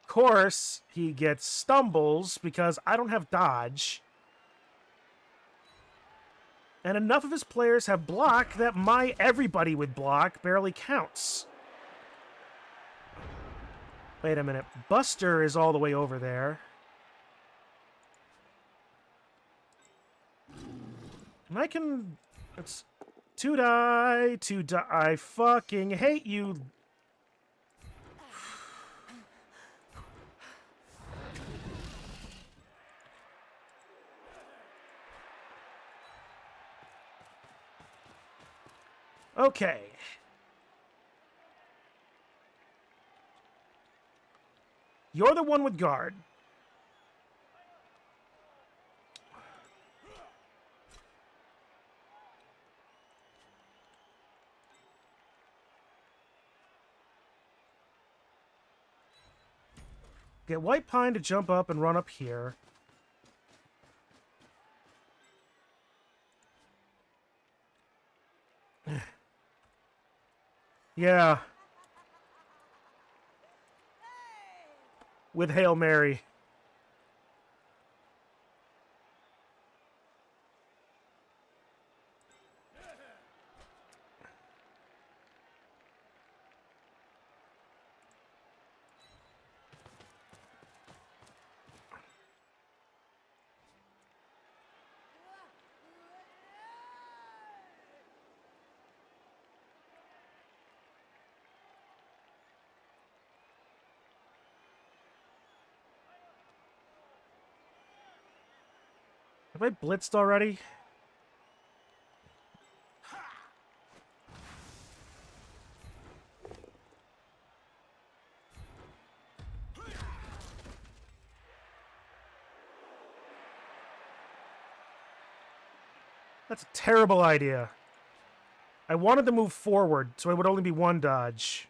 Of course, he gets stumbles because I don't have dodge. And enough of his players have block that my everybody with block barely counts. Wait a minute. Buster is all the way over there. And I can... It's 2 die, 2 die. I fucking hate you. Okay. You're the one with guard. Get White Pine to jump up and run up here. Yeah. With Hail Mary. Have I blitzed already? That's a terrible idea. I wanted to move forward, so it would only be 1 dodge.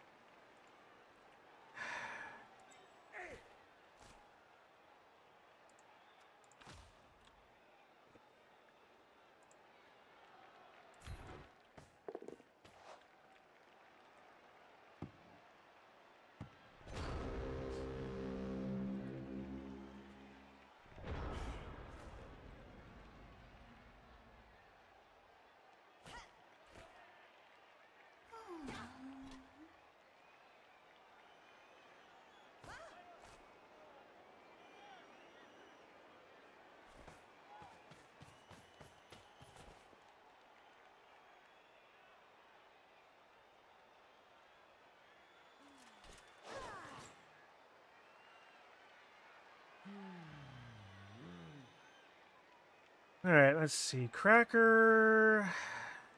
Alright, let's see. Cracker...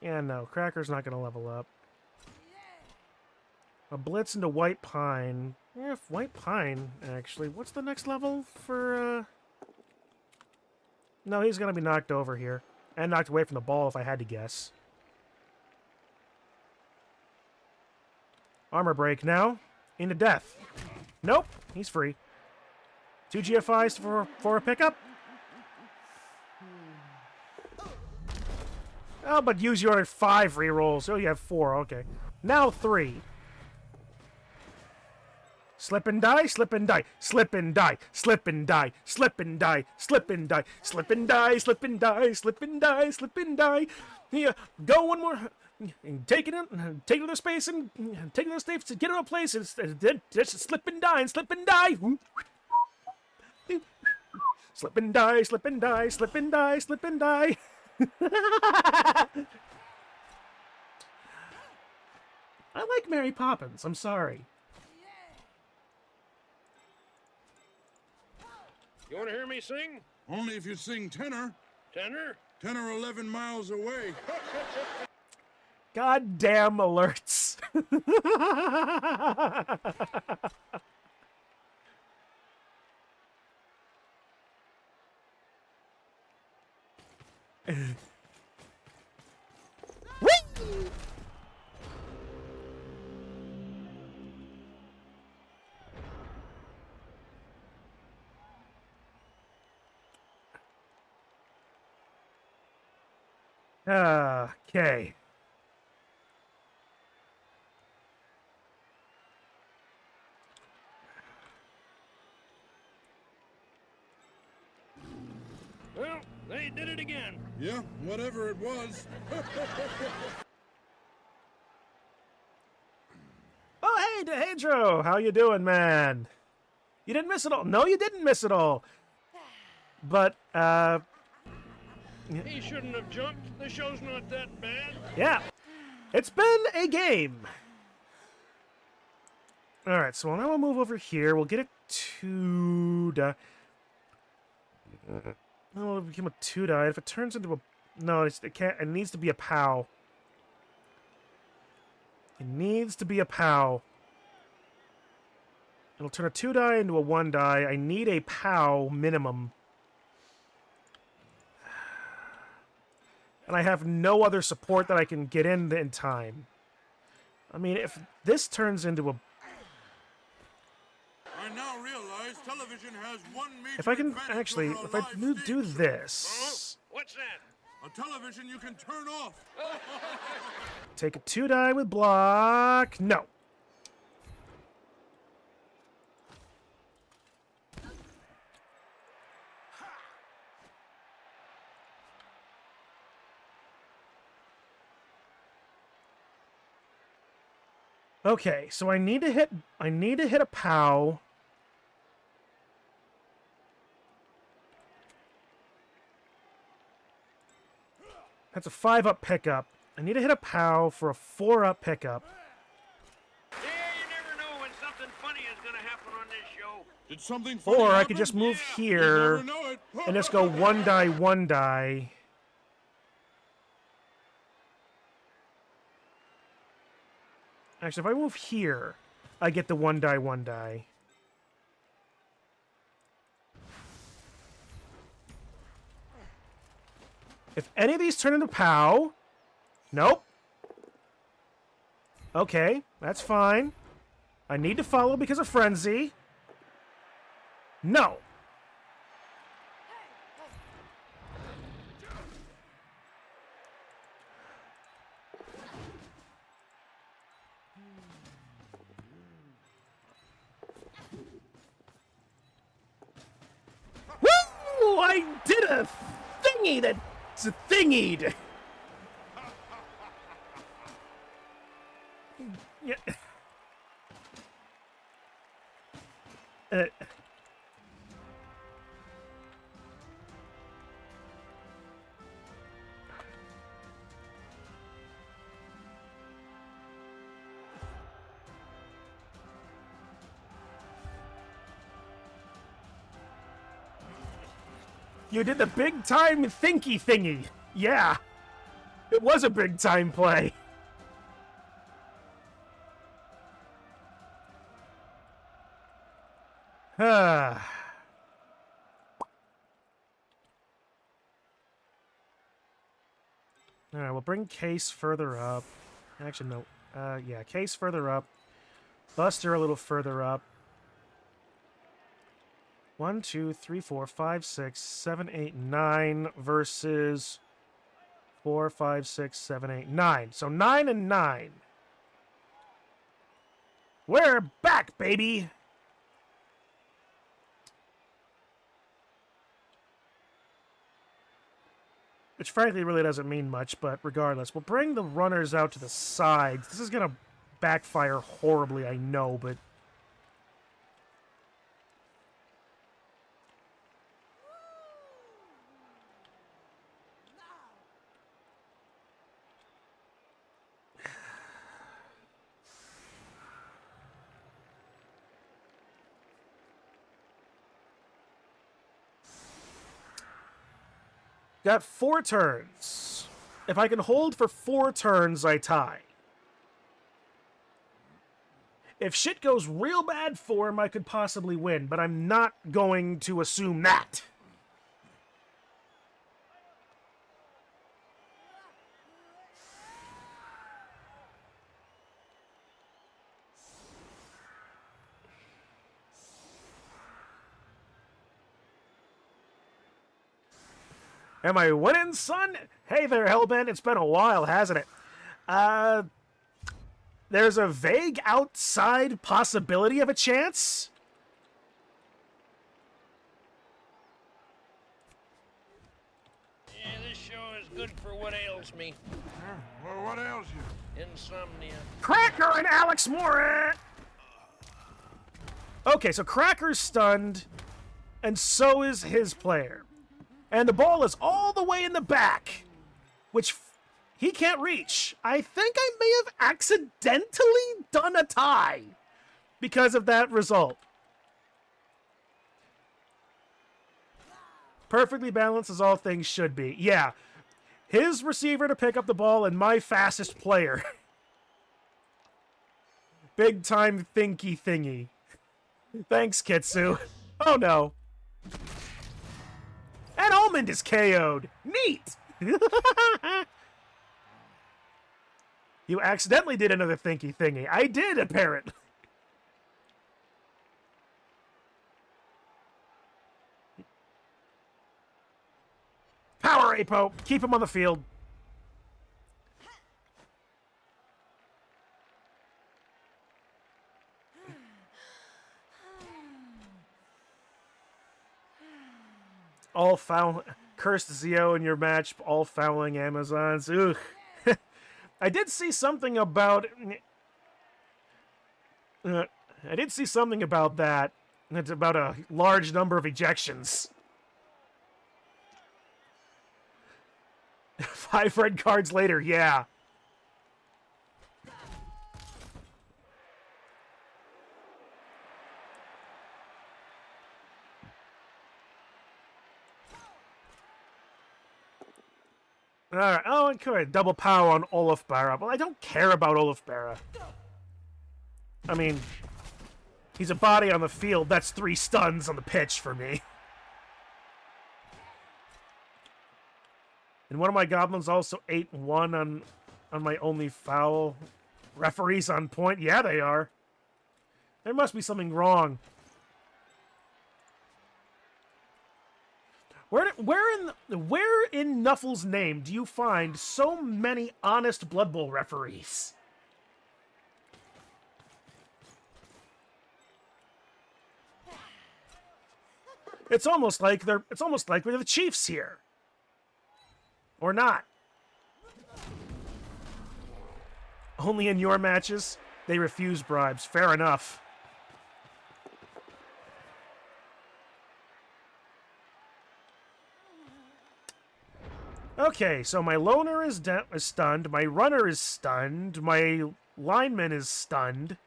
Yeah, no. Cracker's not going to level up. A Blitz into White Pine. Yeah, White Pine, actually. What's the next level for, No, he's going to be knocked over here. And knocked away from the ball, if I had to guess. Armor break now. Into death. Nope. He's free. 2 GFIs for a pickup. Oh, but use your 5 rerolls. Oh, you have 4. Okay. Now 3. Slip and die, slip and die, slip and die, slip and die, slip and die, slip and die, slip and die, slip and die, slip and die, slip and die. Yeah, go one more. Take it to the space and take it to the space to get to a place and just slip and die and slip and die. Slip and die, slip and die, slip and die, slip and die. I like Mary Poppins. I'm sorry. You want to hear me sing? Only if you sing tenor. Tenor? 10 or 11 miles away. Goddamn alerts. Whee! Okay. Well, they did it again. Yeah, whatever it was. Oh, hey, Dehedro, how you doing, man? You didn't miss it all. No, you didn't miss it all. But, He shouldn't have jumped. The show's not that bad. yeah. It's been a game. All right, so now we'll move over here. We'll get a 2-die. It'll become a 2-die. If it turns into a... No, it can't. It needs to be a POW. It needs to be a POW. It'll turn a 2-die into a 1-die. I need a POW minimum. And I have no other support that I can get in time. I mean, if this turns into a... I now realize television has one major If I can advantage actually... over a If I live do stage this... What's that? show. A television you can turn off. Take a 2-die with block... No. Okay, so I need to hit a POW. That's a 5-up pickup. I need to hit a POW for a 4-up pickup. Yeah, you never know when something funny is gonna happen on this show. Did something funny Or I happen? could just move You here never know it. and just go 1-die, 1-die. Actually, if I move here, I get the 1-die, 1-die. If any of these turn into POW... Nope. Okay, that's fine. I need to follow because of Frenzy. No. Woo! I did a thingy that's thingied. Yeah. You did the big time thinky thingy. Yeah. It was a big time play. Alright, we'll bring Case further up. Actually, no. Yeah, Case further up. Buster a little further up. 1, 2, 3, 4, 5, 6, 7, 8, 9 versus 4, 5, 6, 7, 8, 9. So 9 and 9. We're back, baby! which frankly really doesn't mean much, but regardless. We'll bring the runners out to the sides. This is going to backfire horribly, I know, but... Got 4 turns. If I can hold for 4 turns, I tie. If shit goes real bad for him, I could possibly win, but I'm not going to assume that. Am I winning, son? Hey there, Hellbent. It's been a while, hasn't it? There's a vague outside possibility of a chance. Yeah, this show is good for what ails me. Well, what ails you? Insomnia. Cracker and Alex Moore. Okay, so Cracker's stunned, and so is his player. And the ball is all the way in the back, which he can't reach. I think I may have accidentally done a tie because of that result. Perfectly balanced as all things should be. Yeah, his receiver to pick up the ball and my fastest player. Big time thinky thingy. Thanks, Kitsu. Oh no. And Almond is KO'd. Neat! You accidentally did another thinky thingy. I did, apparently. Power Apo. Keep him on the field. All foul. Cursed Zio in your match. All fouling Amazons. Ugh. I did see something about. I did see something about that. It's about a large number of ejections. 5 red cards later, yeah. Alright, oh, and could double power on Olaf Barra. Well, I don't care about Olaf Barra. I mean, he's a body on the field. That's 3 stuns on the pitch for me. And one of my goblins also 8-1 on my only foul. Referees on point. Yeah, they are. There must be something wrong. Where in Nuffle's name do you find so many honest Blood Bowl referees? It's almost like we're the Chiefs here. Or not. Only in your matches, they refuse bribes. Fair enough. Okay, so my loner is stunned, my runner is stunned, my lineman is stunned.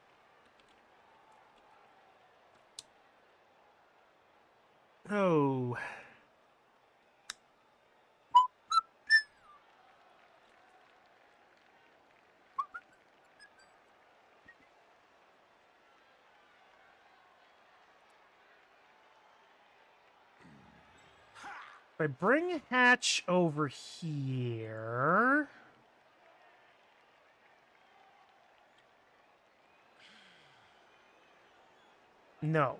Oh. If I bring Hatch over here... No.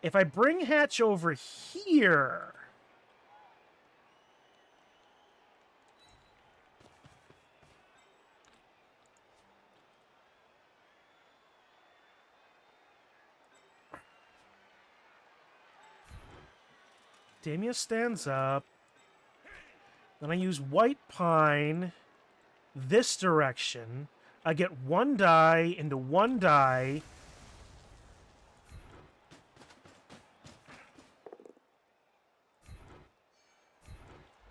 If I bring Hatch over here... Damia stands up. Then I use white pine this direction. I get 1 die into 1 die.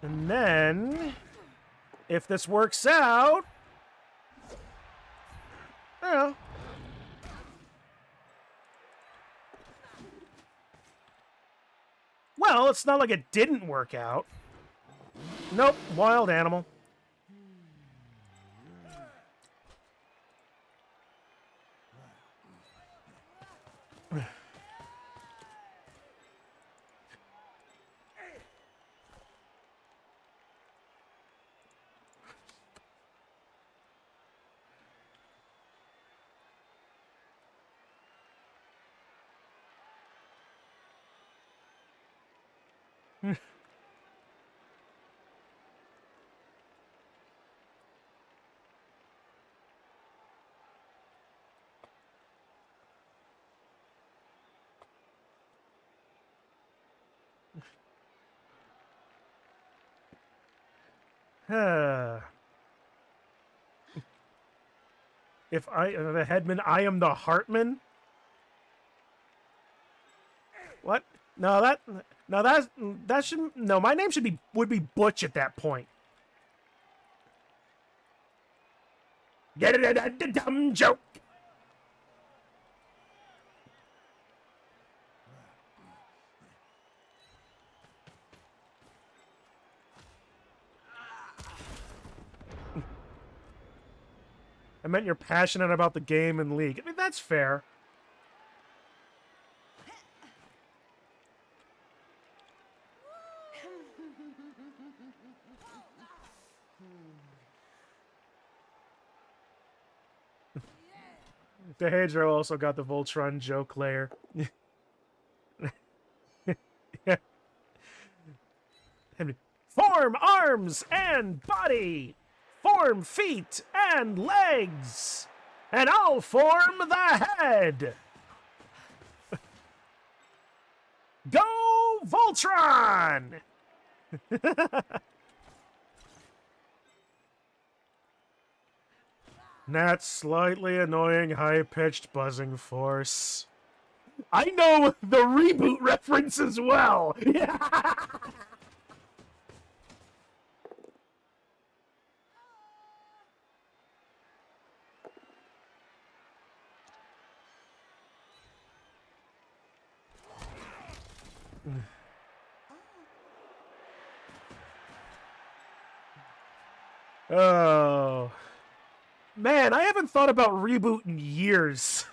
And then, if this works out, I don't know. Well, it's not like it didn't work out. Nope, wild animal. If I am the headman, I am the Hartman. What? No, that should no. My name would be Butch at that point. Get it? A dumb joke. I meant you're passionate about the game and league. I mean, that's fair. DeHedro also got the Voltron joke layer. Form arms and body. Form feet and legs. And I'll form the head. Go Voltron! That slightly annoying high-pitched buzzing force. I know the reboot reference as well! Oh. Man, I haven't thought about reboot in years.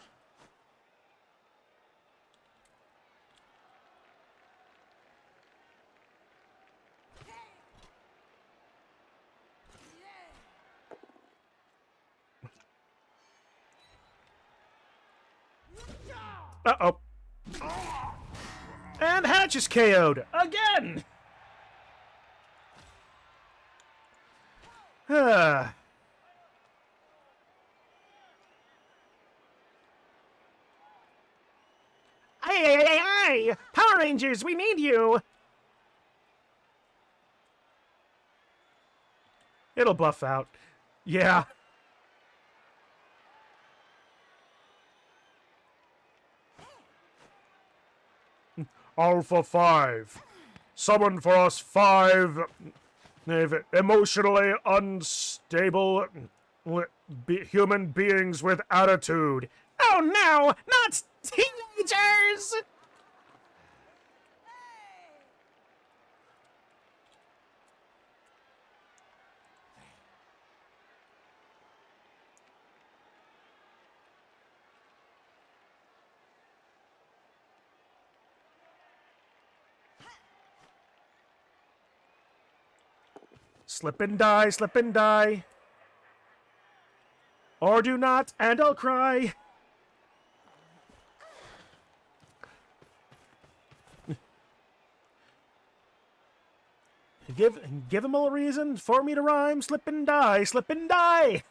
Uh-oh. And Hatch is KO'd. Again! Hey, Power Rangers, we need you! It'll buff out. Yeah. Alpha 5. Summon for us 5 emotionally unstable human beings with attitude. Oh no, not teenagers! Slip and die, slip and die. Or do not, and I'll cry. Give him a reason for me to rhyme. Slip and die, slip and die.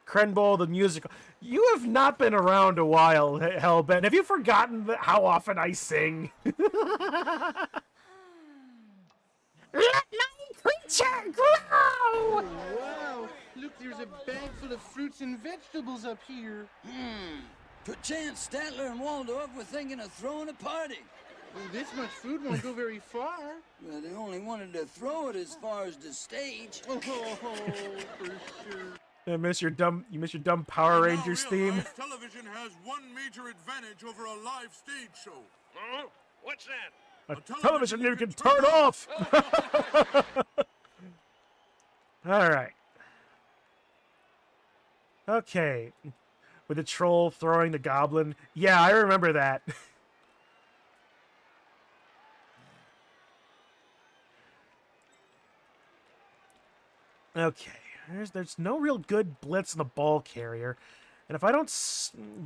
Crenbowl the musical. You have not been around a while, Hellbent. Have you forgotten how often I sing? Let my creature grow! Wow, look, there's a bag full of fruits and vegetables up here. Perchance Statler and Waldorf were thinking of throwing a party. Well, this much food won't go very far. Well, they only wanted to throw it as far as the stage. Oh, for sure. You miss your dumb Power Rangers theme. Television has one major advantage over a live stage show. Oh, what's that? A television you can turn off. All right. Okay. With the troll throwing the goblin. Yeah, I remember that. Okay. There's no real good blitz in the ball carrier. And if I don't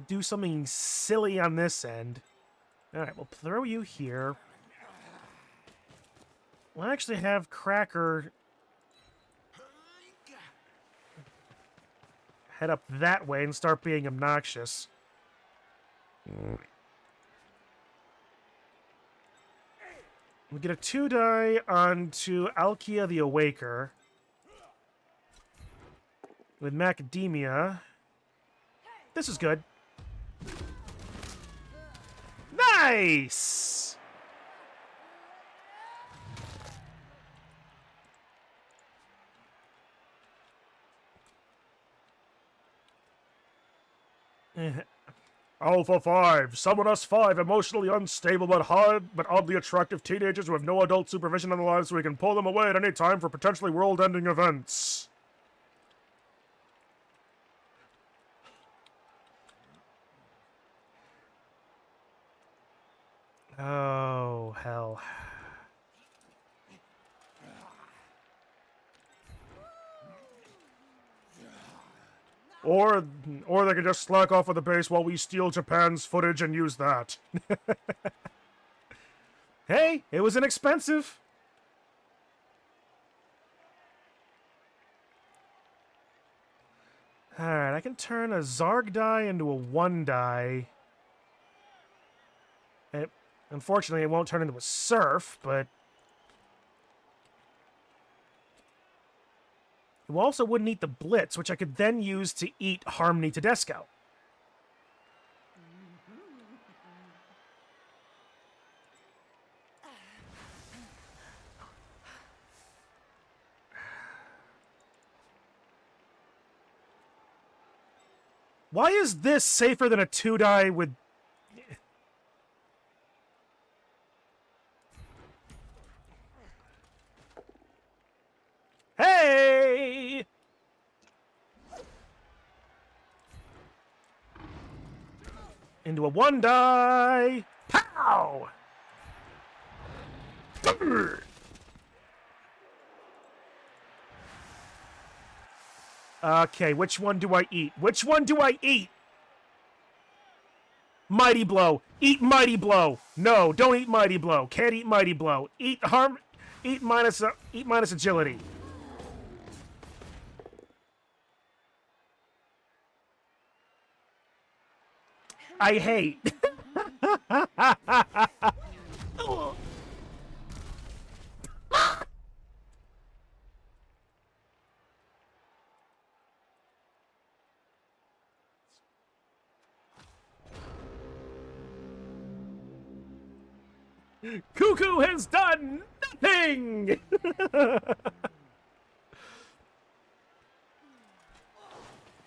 do something silly on this end... Alright, we'll throw you here. We'll actually have Cracker head up that way and start being obnoxious. We get a 2-die onto Alkia the Awaker. With Macadamia. This is good. Nice! Alpha 5. Summon us 5 emotionally unstable but oddly attractive teenagers who have no adult supervision on their lives so we can pull them away at any time for potentially world-ending events. Oh, hell. Or they can just slack off at the base while we steal Japan's footage and use that. Hey, it was inexpensive. Alright, I can turn a Zarg die into a 1 die. Unfortunately, it won't turn into a Surf, but... You also wouldn't eat the Blitz, which I could then use to eat Harmony Tedesco. Why is this safer than a 2-die with... Hey! Into a 1-die! Pow! Brr. Okay, which one do I eat? Which one do I eat? Mighty Blow. Eat Mighty Blow. No, don't eat Mighty Blow. Can't eat Mighty Blow. Eat minus agility. I hate. Cuckoo has done nothing!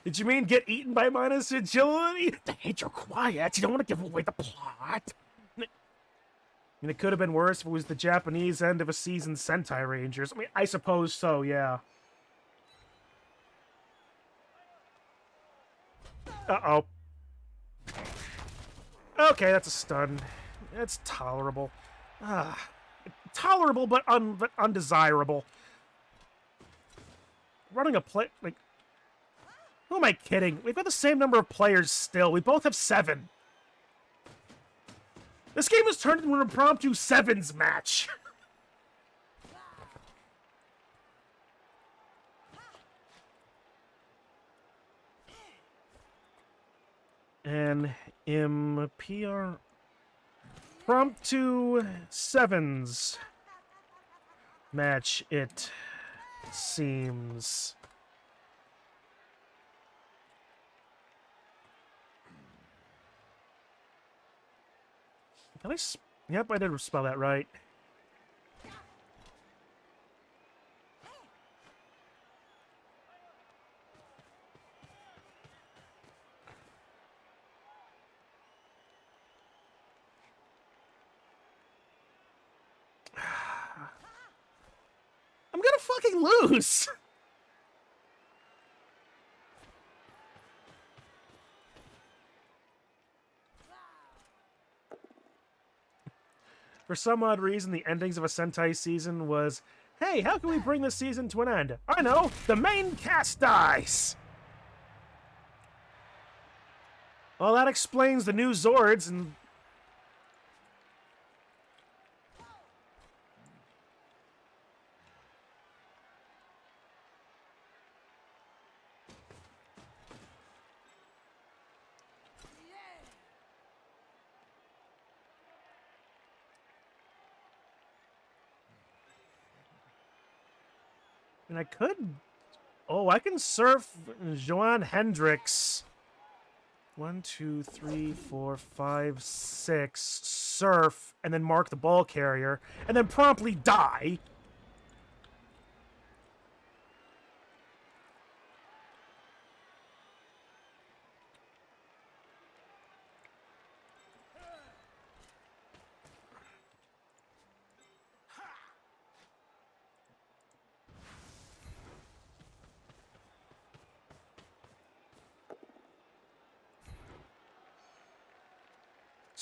Did you mean get eaten by minus agility? I hate your quiet. You don't want to give away the plot. I mean, it could have been worse if it was the Japanese end of a seasoned Sentai Rangers. I mean, I suppose so, yeah. Uh-oh. Okay, that's a stun. It's tolerable. Tolerable, but undesirable. Running a play... like... Who am I kidding? We've got the same number of players still. We both have 7. This game has turned into an impromptu 7s match. And PR prompt to sevens match, it seems. Can I? Yep, I did spell that right. I'm gonna fucking lose! For some odd reason, the endings of a Sentai season was, hey, how can we bring this season to an end? I know, the main cast dies! Well, that explains the new Zords and... And I could... Oh, I can surf Johan Hendricks. 1, 2, 3, 4, 5, 6. Surf, and then mark the ball carrier, and then promptly die.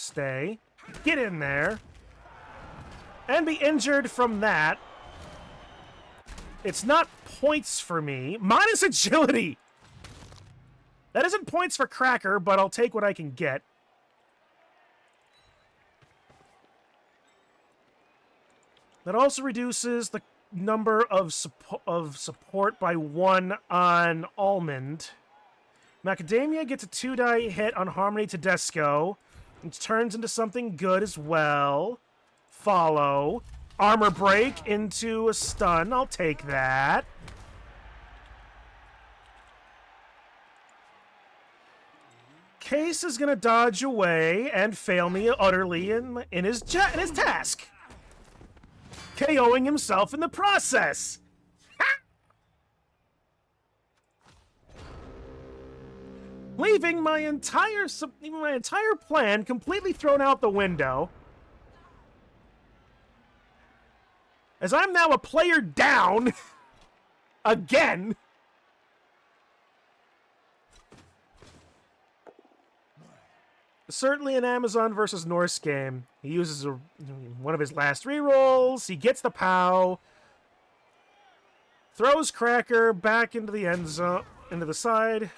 Stay. Get in there. And be injured from that. It's not points for me. Minus agility! That isn't points for Cracker, but I'll take what I can get. That also reduces the number of support by 1 on Almond. Macadamia gets a 2-die hit on Harmony Tedesco. It turns into something good as well. Follow. Armor break into a stun. I'll take that. Case is going to dodge away and fail me utterly in his task. KOing himself in the process. Leaving my entire plan completely thrown out the window. As I'm now a player down. Again. Certainly an Amazon versus Norse game. He uses one of his last rerolls. He gets the POW. Throws Cracker back into the end zone, into the side.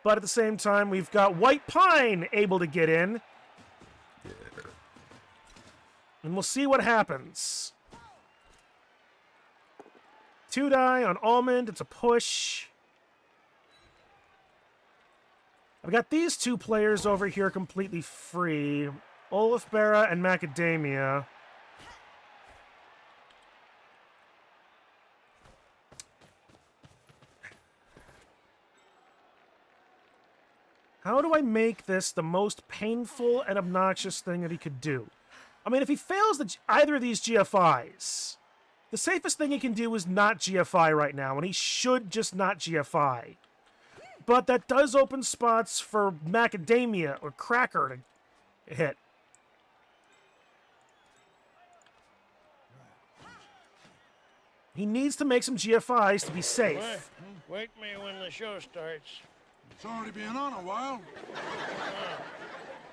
But at the same time, we've got White Pine able to get in. And we'll see what happens. 2-die on Almond. It's a push. I've got these two players over here completely free. Olaf Berra and Macadamia. How do I make this the most painful and obnoxious thing that he could do? I mean, if he fails either of these GFIs, the safest thing he can do is not GFI right now, and he should just not GFI. But that does open spots for Macadamia or Cracker to hit. He needs to make some GFIs to be safe. Wake me when the show starts. It's already been on a while.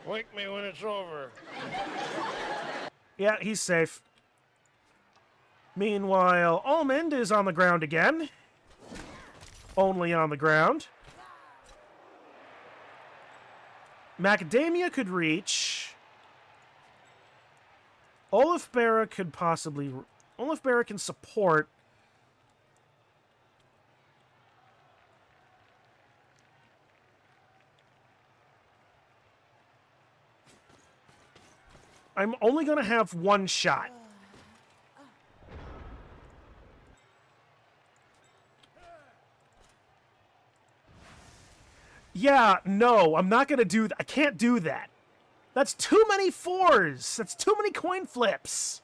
Wake me when it's over. Yeah, he's safe. Meanwhile, Almond is on the ground again. Only on the ground. Macadamia could reach. Olaf Berra could possibly... Olaf Berra can support. I'm only going to have one shot. Yeah, no, I'm not going to do that. I can't do that. That's too many 4s. That's too many coin flips.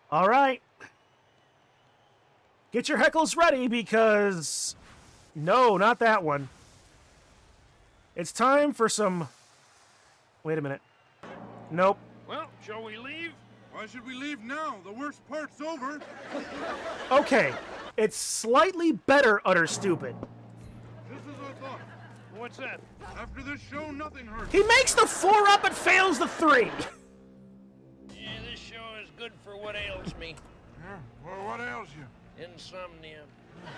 All right. Get your heckles ready because... No, not that one. It's time for some... Wait a minute. Nope. Well, shall we leave? Why should we leave now? The worst part's over. Okay. It's slightly better, utter stupid. Just as I thought. What's that? After this show, nothing hurts. He makes the 4 up and fails the 3. Yeah, this show is good for what ails me. Yeah, well, what ails you? Insomnia. I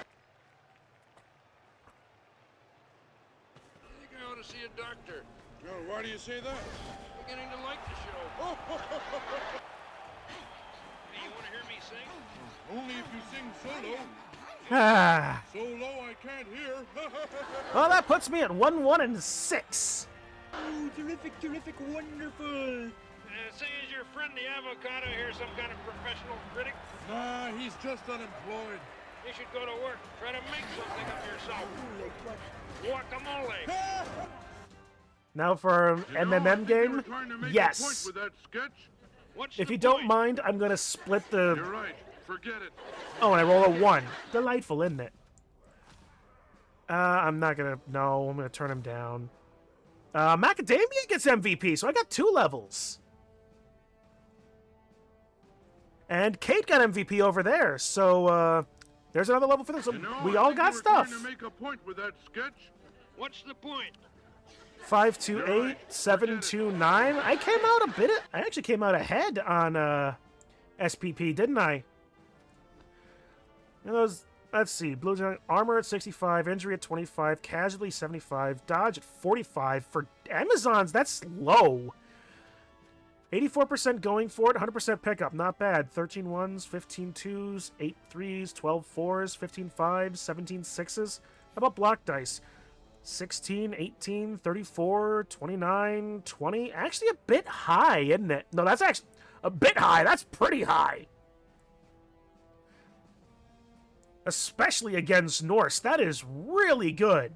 think I ought to see a doctor. Well, why do you say that? I'm beginning to like the show. Hey, you want to hear me sing? Only if you sing solo. Ah. So low I can't hear. Well, that puts me at 1-1 and 6. Oh, terrific, terrific, wonderful. Say, is your friend the avocado here some kind of professional critic? Nah, he's just unemployed. You should go to work. Try to make something of yourself. Guacamole. Now for an You know, I MMM think you were game? trying to make a point Yes. with that sketch. What's If the you don't point? mind, I'm going to split the... You're right. Forget it. Oh, and I roll a 1. Delightful, isn't it? I'm not going to... No, I'm going to turn him down. Macadamia gets MVP, so I got 2 levels. And Kate got MVP over there, so there's another level for them. So You know, we I all think got you were stuff. trying to make a point with that sketch. What's the point? 5-2-8, 7-2-9. I came out a bit. I actually came out ahead on SPP, didn't I? And those. Let's see. Blue Giant armor at 65, injury at 25, casualty 75, dodge at 45. For Amazons, that's low. 84% going for it, 100% pickup. Not bad. 13 ones, 15 twos, 8 threes, 12 fours, 15 fives, 17 sixes. How about block dice? 16, 18, 34, 29, 20. Actually a bit high, isn't it? No, that's actually a bit high. That's pretty high. Especially against Norse. That is really good.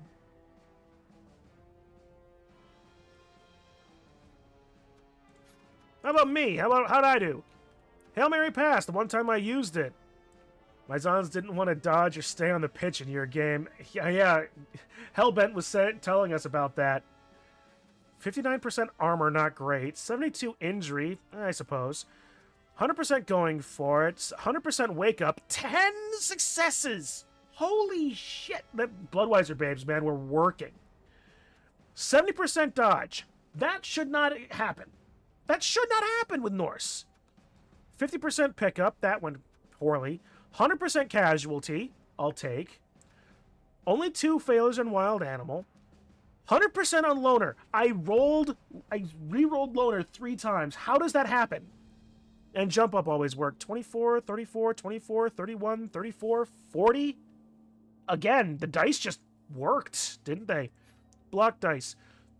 How about me? How'd I do? Hail Mary pass, the one time I used it. My Zons didn't want to dodge or stay on the pitch in your game. Yeah. Hellbent was telling us about that. 59% armor, not great. 72 injury, I suppose. 100% going for it. 100% wake up. 10 successes! Holy shit! That Bloodweiser babes, man, we're working. 70% dodge. That should not happen. That should not happen with Norse. 50% pickup. That went poorly. 100% casualty. I'll take. Only 2 failures on wild animal. 100% on loner. I re-rolled loner 3 times. How does that happen? And jump up always worked. 24, 34, 24, 31, 34, 40. Again, the dice just worked, didn't they? Block dice.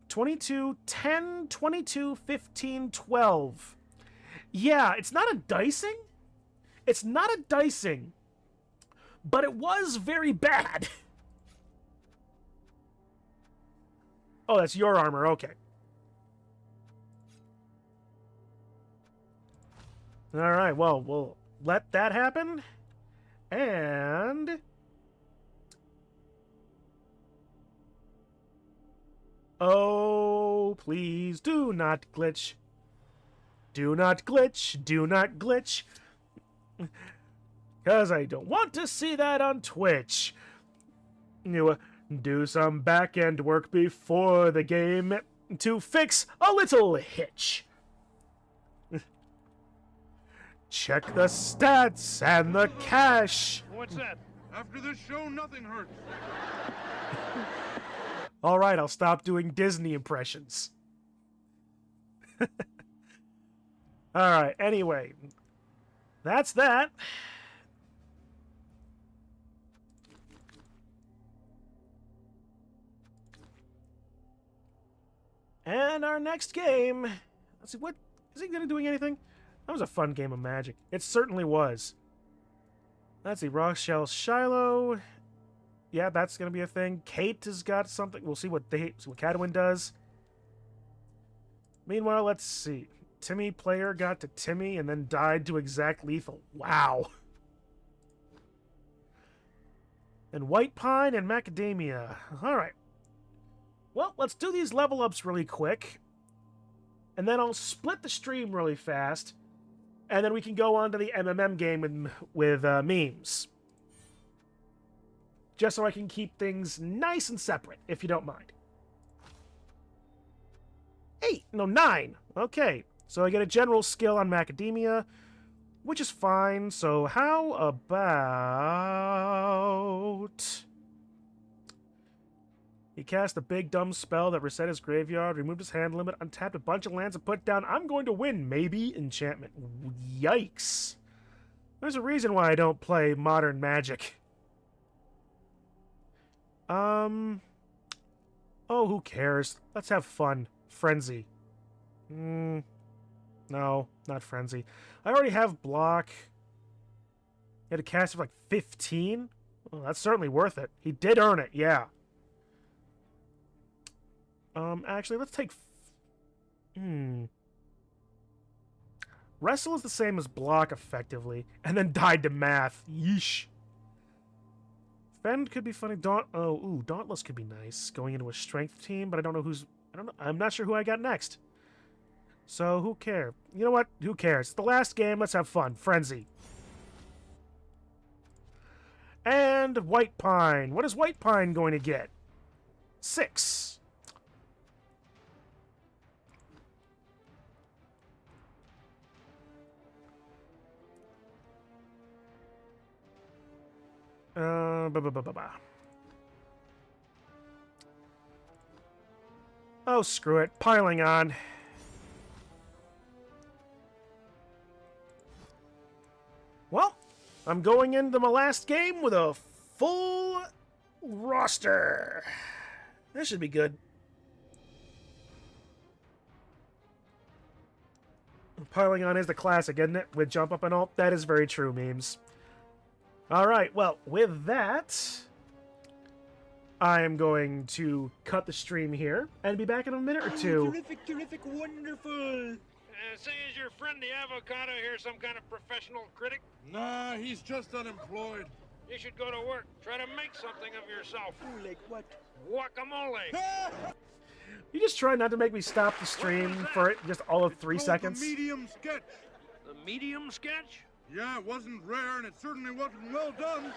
22, 10, 22, 15, 12. Yeah, it's not a dicing. It's not a dicing. But it was very bad. Oh, that's your armor. Okay. Alright, well, we'll let that happen. And... oh, please do not glitch. Do not glitch. Do not glitch. Because I don't want to see that on Twitch. You do some back-end work before the game to fix a little hitch. Check the stats and the cash. What's that? After this show, nothing hurts. All right, I'll stop doing Disney impressions. All right, anyway. That's that. And our next game. Let's see, what is he gonna doing anything? That was a fun game of Magic. It certainly was. Let's see, Rochelle Shiloh. Yeah, that's gonna be a thing. Kate has got something. We'll see what Cadwin does. Meanwhile, let's see. Timmy player got to Timmy and then died to exact lethal. Wow. And White Pine and Macadamia. All right. Well, let's do these level ups really quick. And then I'll split the stream really fast. And then we can go on to the MMM game with memes. Just so I can keep things nice and separate, if you don't mind. 9. Okay, so I get a general skill on Macadamia, which is fine. So how about... he cast a big dumb spell that reset his graveyard, removed his hand limit, untapped a bunch of lands, and put down, I'm going to win, maybe, enchantment. Yikes. There's a reason why I don't play Modern Magic. Oh, who cares? Let's have fun. Frenzy. No, not Frenzy. I already have block. He had to cast it for like 15? Well, that's certainly worth it. He did earn it, yeah. Actually, let's take... Wrestle is the same as block, effectively. And then died to math. Yeesh. Fend could be funny. Dauntless could be nice. Going into a strength team, but I don't know who's... I'm not sure who I got next. So, who cares? You know what? Who cares? It's the last game. Let's have fun. Frenzy. And White Pine. What is White Pine going to get? 6. Oh, screw it. Piling on. Well, I'm going into my last game with a full roster. This should be good. Piling on is the classic, isn't it? With jump up and all. That is very true, memes. Alright, well, with that, I am going to cut the stream here and be back in a minute or two. Terrific, terrific, wonderful. Say, is your friend the avocado here some kind of professional critic? Nah, he's just unemployed. You should go to work. Try to make something of yourself. Oh, like what? Guacamole. You just try not to make me stop the stream for just all of 3 Called seconds. The medium sketch. The medium sketch? Yeah, it wasn't rare, and it certainly wasn't well done.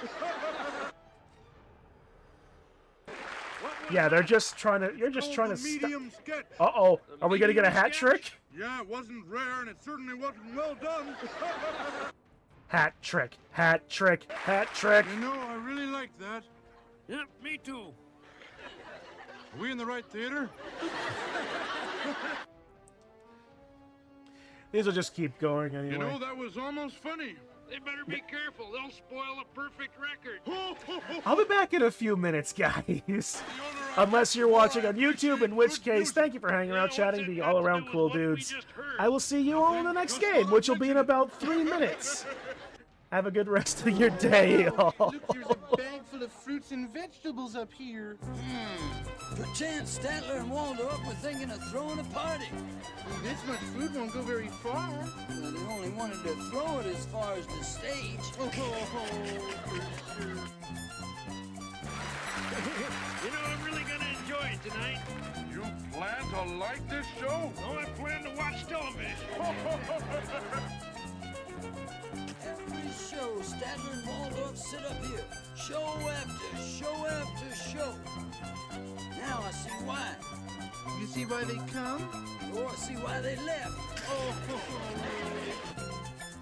Yeah, they're just trying to. You're just trying to. Medium sketch. Uh-oh. Are we gonna get a medium hat sketch? trick? Yeah, it wasn't rare, and it certainly wasn't well done. Hat trick. Hat trick. Hat trick. You know, I really like that. Yep, me too. Are we in the right theater? These will just keep going anyway. You know, that was almost funny. They better be careful. They'll spoil a perfect record. I'll be back in a few minutes, guys. Unless you're watching on YouTube, in which case, thank you for hanging out, chatting, being all around cool dudes. I will see you all in the next game, which will be in about 3 minutes. Have a good rest of your day, y'all. Look, there's a bag full of fruits and vegetables up here. Pretend Statler and Waldorf were thinking of throwing a party. This much food won't go very far. Well, they only wanted to throw it as far as the stage. Oh, for sure. You know, I'm really gonna enjoy it tonight. You plan to like this show? No, I plan to watch television. Every show, Statler and Waldorf sit up here, show after show after show. Now I see why. You see why they come? Oh, I see why they left. Oh,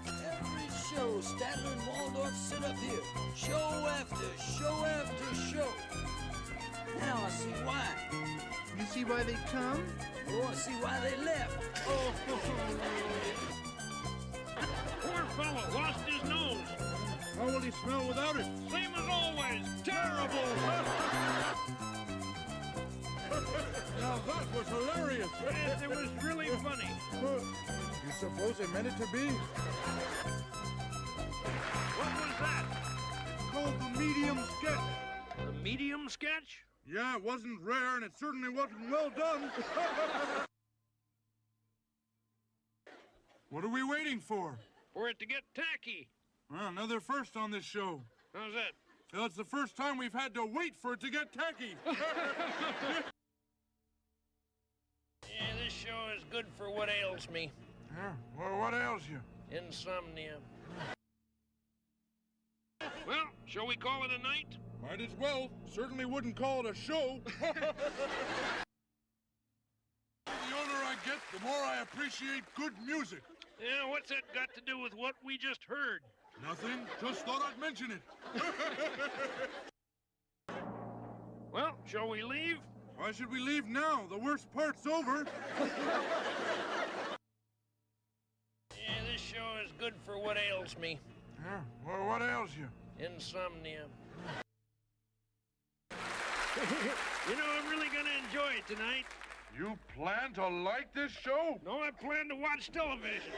Every show, Statler and Waldorf sit up here, show after show after show. Now I see why. you see why they come? Oh, I see why they left. Oh, Poor fella lost his nose. How will he smell without it? Same as always. Terrible. Now that was hilarious. Yes, it was really funny. You suppose they meant it to be? What was that? It's called the medium sketch. The medium sketch? Yeah, it wasn't rare, and it certainly wasn't well done. What are we waiting for? For it to get tacky. Well, another first on this show. How's that? Well, it's the first time we've had to wait for it to get tacky. Yeah, this show is good for what ails me. Yeah, well, what ails you? Insomnia. Well, shall we call it a night? Might as well. Certainly wouldn't call it a show. The older I get, the more I appreciate good music. Yeah, what's that got to do with what we just heard? Nothing. Just thought I'd mention it. Well, shall we leave? Why should we leave now? The worst part's over. Yeah, this show is good for what ails me. Yeah, well, what ails you? Insomnia. You know, I'm really gonna enjoy it tonight. You plan to like this show? No, I plan to watch television.